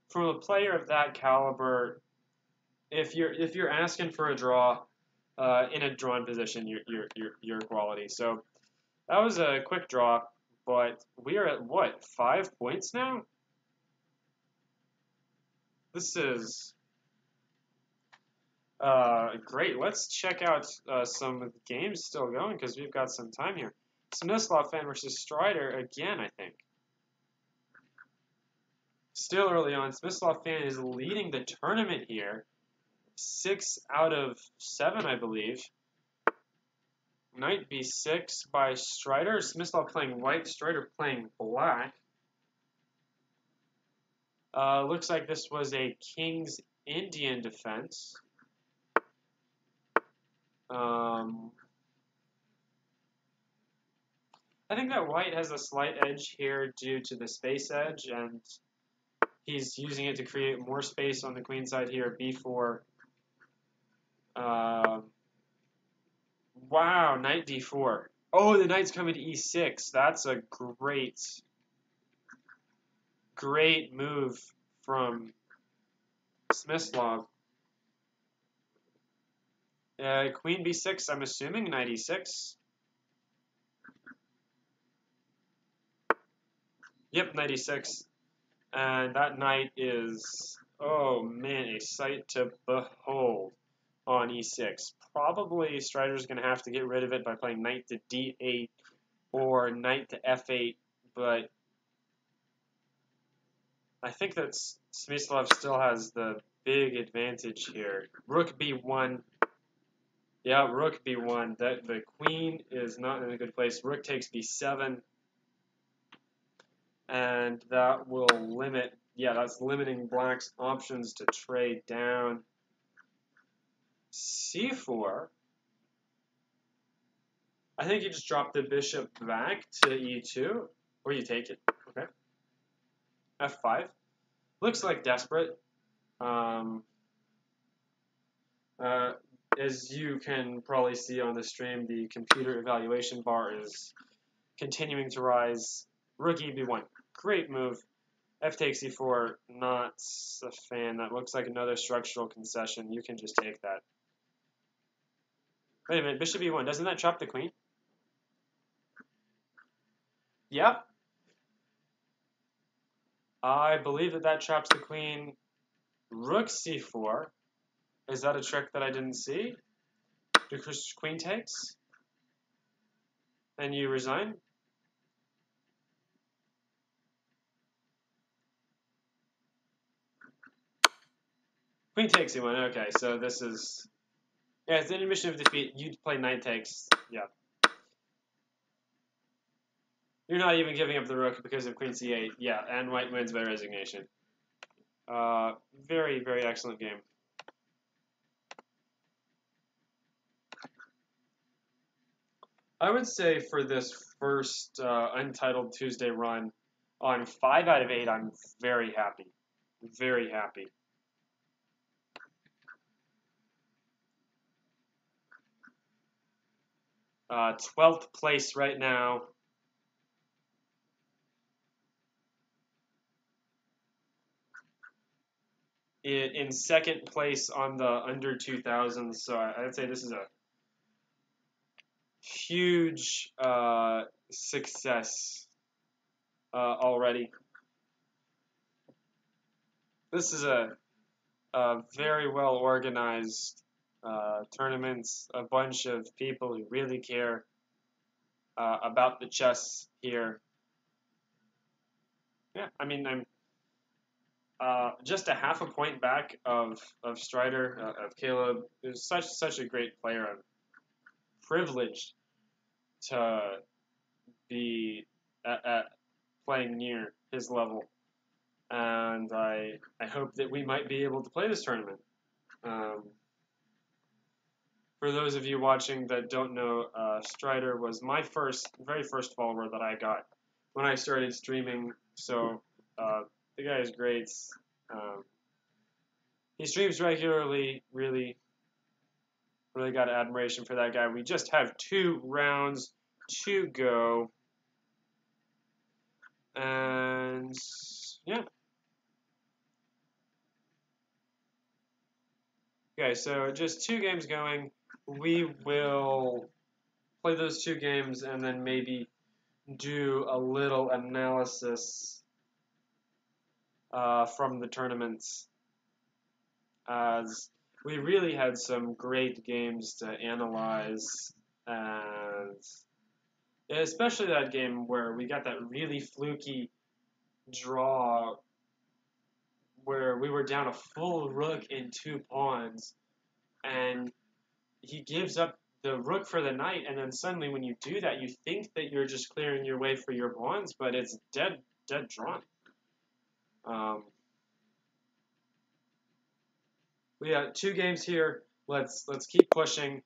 A: from a player of that caliber, if you're asking for a draw in a drawn position, you're quality. So that was a quick draw, but we are at what, 5 points now? This is great. Let's check out some of the games still going because we've got some time here. Smyslov fan versus Strider again, I think. Still early on. Smyslov fan is leading the tournament here. 6 out of 7, I believe. Knight b6 by Strider. Smyslov playing white, Strider playing black. Looks like this was a King's Indian defense. I think that white has a slight edge here due to the space edge, and he's using it to create more space on the queen side here, b4. Wow, knight d4. Oh, the knight's coming to e6. That's a great move from Smyslov. Queen b6, I'm assuming, knight e6. Yep, knight e6. And that knight is, oh man, a sight to behold on e6. Probably Strider's going to have to get rid of it by playing knight to d8 or knight to f8, but I think that Smyslov still has the big advantage here. Rook b1. Yeah, rook b1. The queen is not in a good place. Rook takes b7. And that will limit, yeah, that's limiting black's options to trade down. c4. I think you just drop the bishop back to e2, or you take it. Okay. f5. Looks like desperate. As you can probably see on the stream, the computer evaluation bar is continuing to rise. Rook eb1. Great move. F takes e4, not a fan. That looks like another structural concession. You can just take that. Wait a minute, bishop e1. Doesn't that trap the queen? Yep. I believe that traps the queen. Rook c4. Is that a trick that I didn't see? Because queen takes? And you resign? Queen takes e1. Okay, so this is... Yeah, it's an admission of defeat. You'd play knight takes. Yeah. You're not even giving up the rook because of queen c8. Yeah, and white wins by resignation. Very, very excellent game. I would say for this first Untitled Tuesday run, on 5 out of 8, I'm very happy. Very happy. Uh, 12th place right now. In second place on the under 2000s, so I'd say this is a huge success already. This is a very well organized tournament. A bunch of people who really care about the chess here. Yeah, I mean, I'm just a half a point back of Strider, of Caleb. Who's such a great player. I'm privileged to be at playing near his level, and I hope that we might be able to play this tournament. For those of you watching that don't know, Strider was my very first follower that I got when I started streaming. So the guy is great. He streams regularly. Really got admiration for that guy. We just have 2 rounds to go. And yeah. Okay, so just 2 games going. We will play those 2 games and then maybe do a little analysis from the tournaments. as we really had some great games to analyze, and especially that game where we got that really fluky draw where we were down a full rook in 2 pawns, and he gives up the rook for the knight, and then suddenly when you do that, you think that you're just clearing your way for your pawns, but it's dead drawn. We got 2 games here. Let's keep pushing.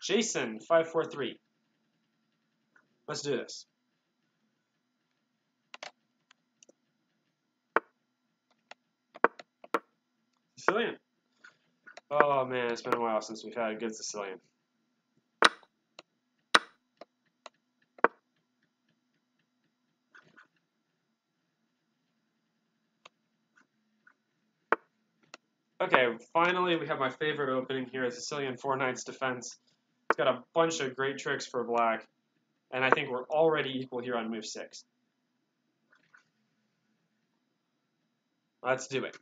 A: Jason 543. Let's do this. Sicilian. Oh man, it's been a while since we've had a good Sicilian. Okay, finally we have my favorite opening here, Sicilian 4 Knights Defense. It's got a bunch of great tricks for black, and I think we're already equal here on move 6. Let's do it.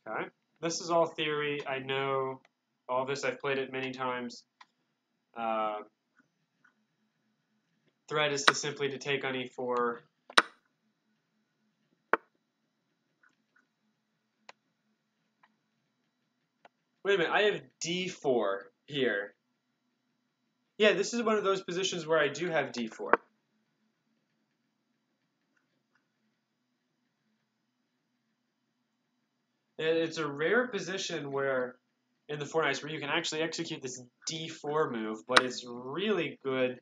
A: Okay, this is all theory. I know all this. I've played it many times. Threat is to simply to take on e4. Wait a minute, I have d4 here. Yeah, this is one of those positions where I do have d4. It's a rare position where, in the 4 Knights, where you can actually execute this d4 move, but it's really good.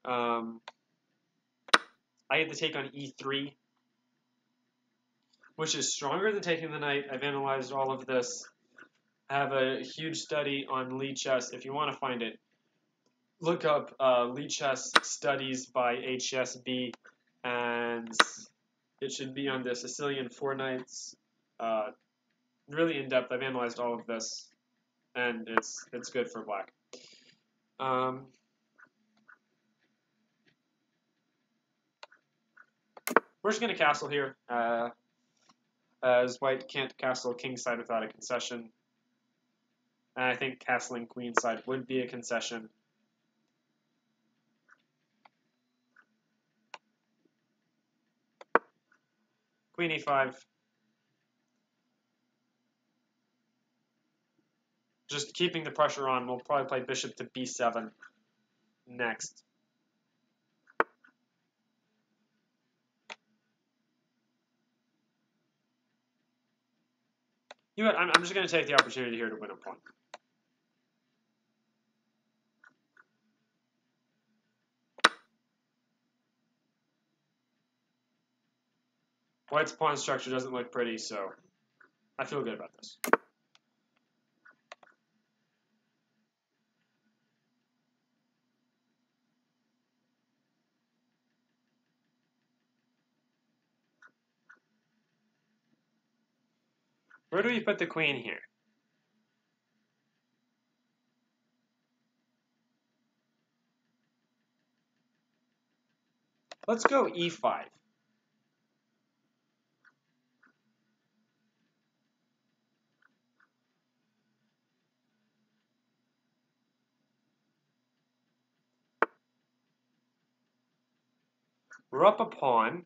A: I get to take on e3, which is stronger than taking the knight. I've analyzed all of this. I have a huge study on Lee chess. If you want to find it, look up Lee chess studies by HSB, and it should be on the Sicilian 4 Knights. Really in depth. I've analyzed all of this, and it's good for black. We're just going to castle here, as white can't castle kingside without a concession. And I think castling queenside would be a concession. Queen e5. Just keeping the pressure on. We'll probably play bishop to b7 next. You know what? I'm just going to take the opportunity here to win a pawn. White's pawn structure doesn't look pretty, so I feel good about this. Where do we put the queen here? Let's go e5. We're up a pawn.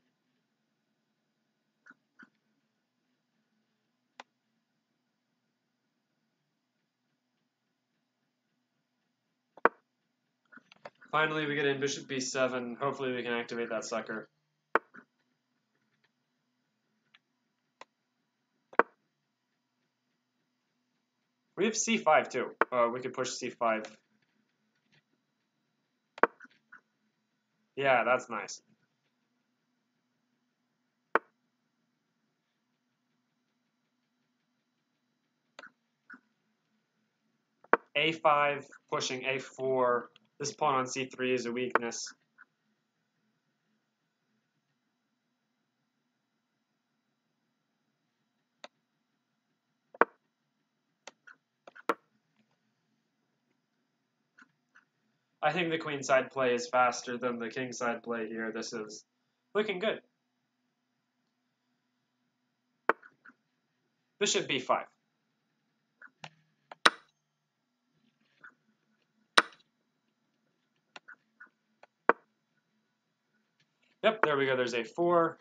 A: Finally, we get in bishop b7. Hopefully we can activate that sucker. We have c5 too. We could push c5. Yeah, that's nice. a5, pushing a4. This pawn on c3 is a weakness. I think the queenside play is faster than the kingside play here. This is looking good. Bishop b5. Yep, there we go. There's a4.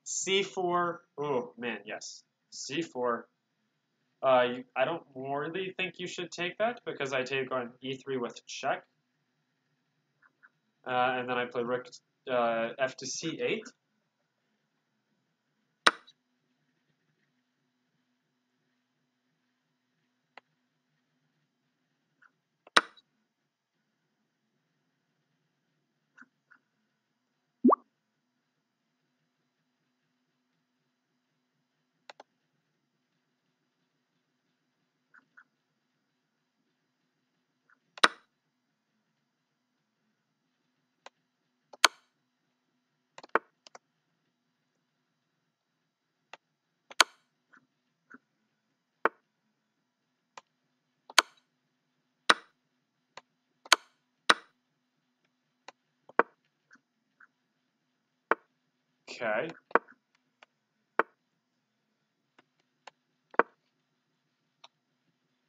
A: c4. Oh, man, yes. c4. I don't really think you should take that because I take on e3 with check. And then I play rook f to c8. Okay.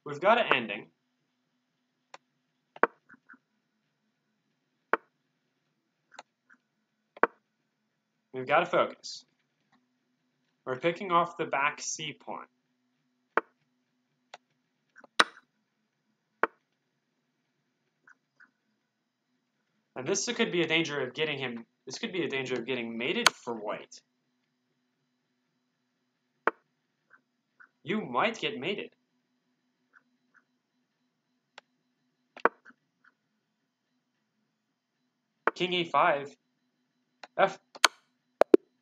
A: We've got an ending. We've got to focus. We're picking off the back c pawn. And this could be a danger of getting him. This could be a danger of getting mated for white. You might get mated. King e5. F.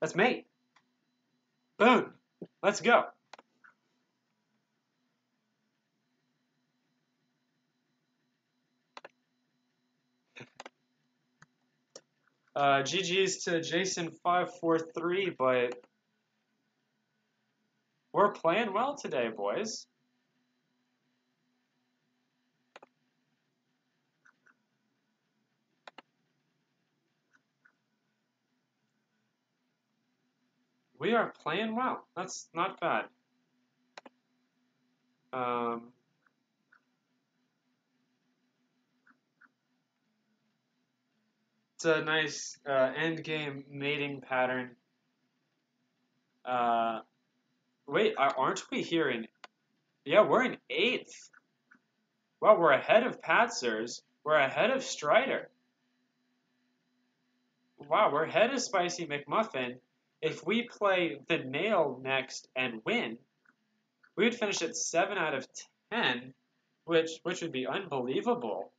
A: That's mate. Boom. Let's go. GG's to Jason543, but we're playing well today, boys. We are playing well. That's not bad. It's a nice end game mating pattern. Wait, aren't we here in? Yeah, we're in 8th. Well, we're ahead of Patzers. We're ahead of Strider. Wow, we're ahead of Spicy McMuffin. If we play the nail next and win, we would finish at 7 out of 10, which would be unbelievable.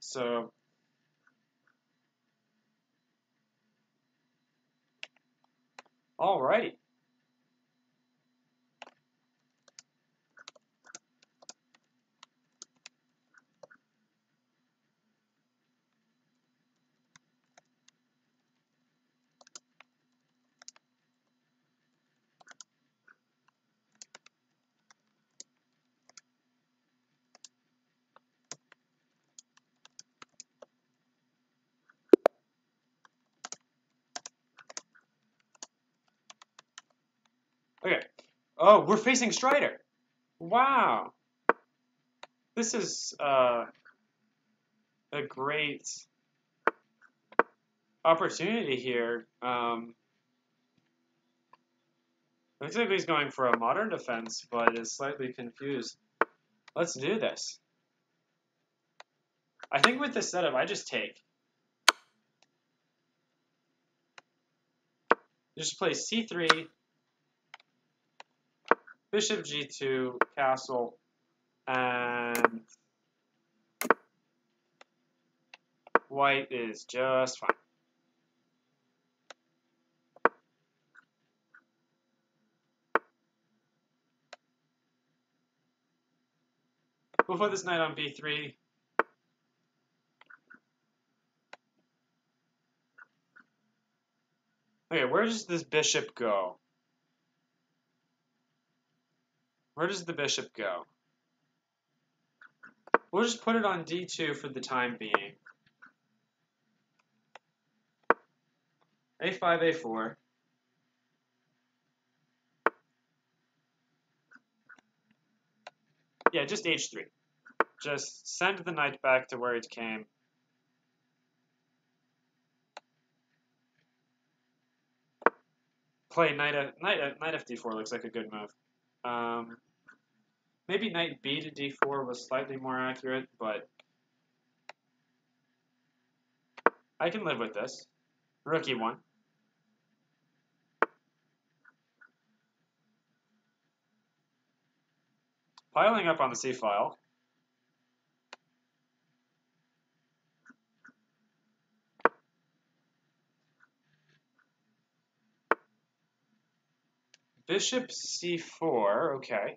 A: So, alrighty. Okay. Oh, we're facing Strider. Wow. This is a great opportunity here. Looks like he's going for a modern defense, but is slightly confused. Let's do this. I think with this setup, I just take. Just play c3, bishop g2, castle, and white is just fine. We'll put this knight on b3. Okay, where does this bishop go? Where does the bishop go? We'll just put it on d2 for the time being. a5, a4. Yeah, just h3. Just send the knight back to where it came. Play knight fd4 looks like a good move. Maybe knight b to d4 was slightly more accurate, but I can live with this. Rook e1. Piling up on the c-file. Bishop c4, okay.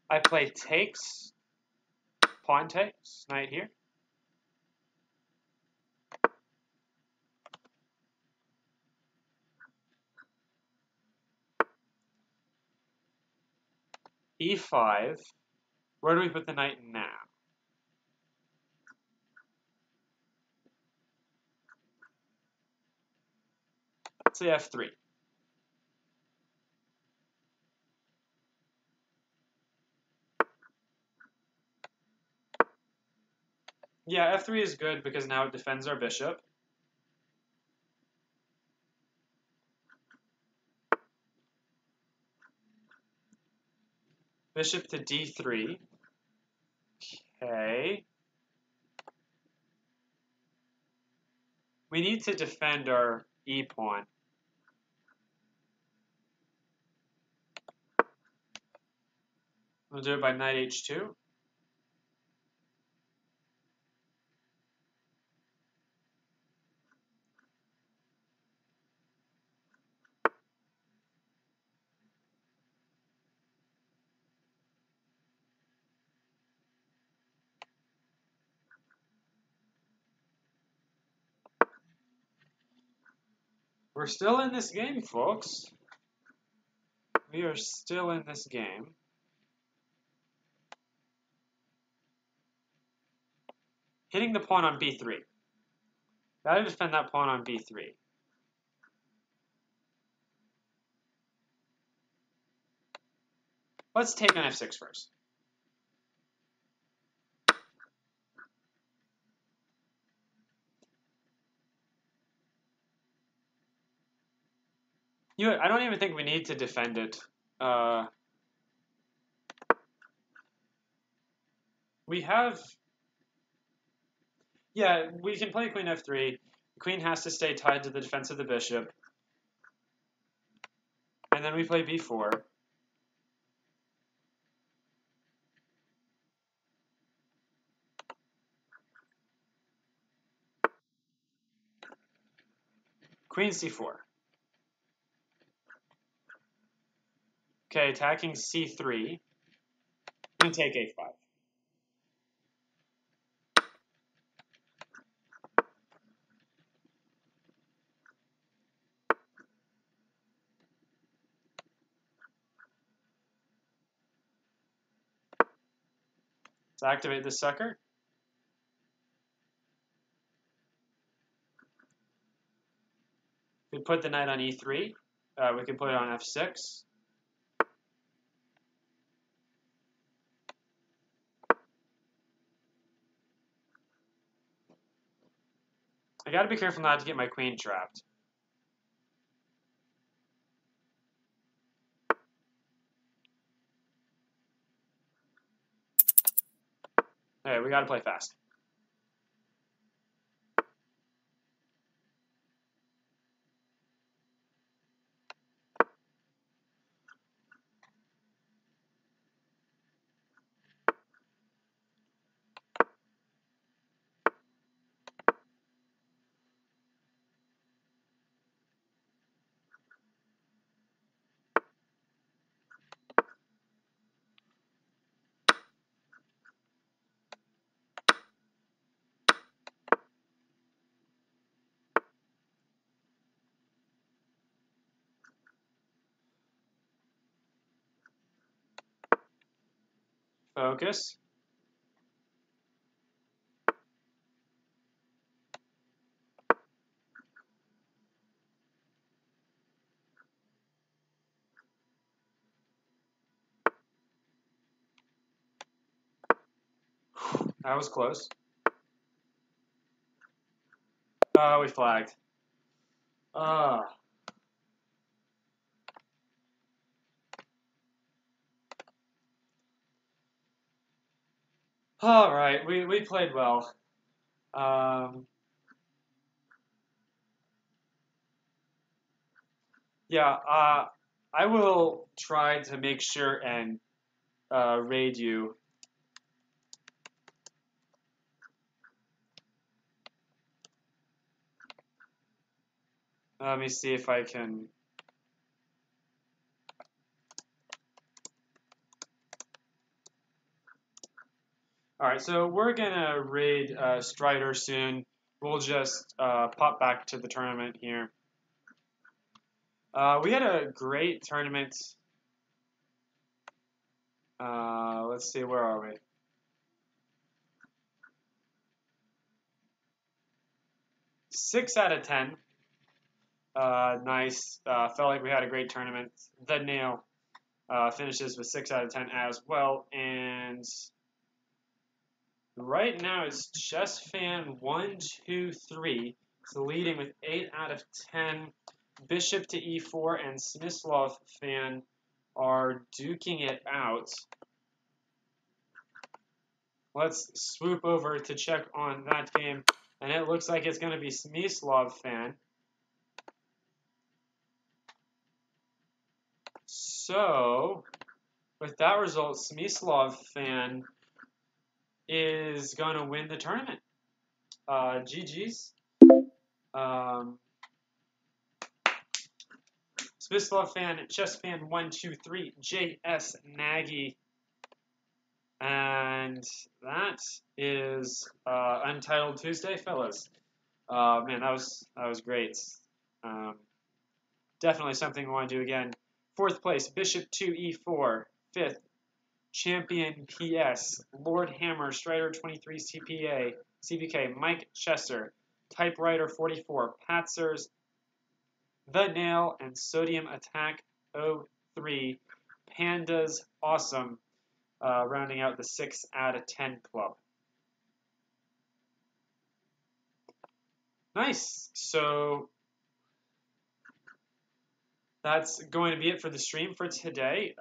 A: I play takes, pawn takes, knight here. e5. Where do we put the knight now? Let's say f3. Yeah, f3 is good because now it defends our bishop. Bishop to d3. Okay. We need to defend our e-pawn. We'll do it by knight h2. We're still in this game, folks. We are still in this game. Hitting the pawn on b3. Gotta defend that pawn on b3. Let's take on f6 first. I don't even think we need to defend it. We have... Yeah, we can play queen f3. The queen has to stay tied to the defense of the bishop. And then we play b4. Queen c4. Okay, attacking c3. And take a5. Let's activate this sucker. We put the knight on e3. We can put it on f6. I gotta be careful not to get my queen trapped. Okay, we gotta play fast. Focus. That was close. We flagged. Ah. All right, we played well. Yeah, I will try to make sure and raid you. Let me see if I can. All right, so we're gonna raid Strider soon. We'll just pop back to the tournament here. We had a great tournament. Let's see, where are we? Six out of 10. Nice. Felt like we had a great tournament. The Nail finishes with 6 out of 10 as well. And right now it's ChessFan123. It's leading with 8 out of 10. Bishop to e4 and Smyslov fan are duking it out. Let's swoop over to check on that game. And it looks like it's going to be Smyslov fan. So, with that result, Smyslov fan is going to win the tournament. GG's. Smyslov fan, Chess fan 123, JS Nagy. And that is Untitled Tuesday, fellas. Man, that was great. Definitely something I want to do again. Fourth place, Bishop 2 e4. Fifth, Champion PS, Lord Hammer, Strider 23 CPK, Mike Chesser, Typewriter 44, Patzers, The Nail, and Sodium Attack 03. Pandas Awesome, rounding out the 6 out of 10 club. Nice. So that's going to be it for the stream for today.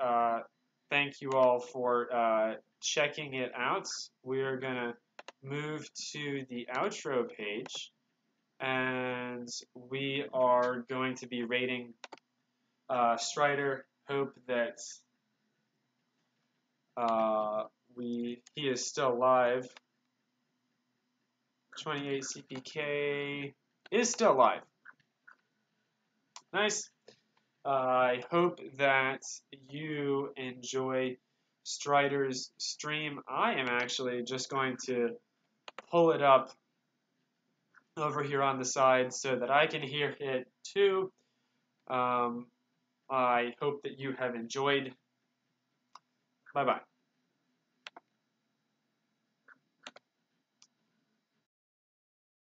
A: Thank you all for checking it out. We're going to move to the outro page, and we are going to be rating Strider. Hope that he is still live. 28 CPK is still live. Nice. I hope that you enjoy Strider's stream. I am actually just going to pull it up over here on the side so that I can hear it too. I hope that you have enjoyed. Bye-bye.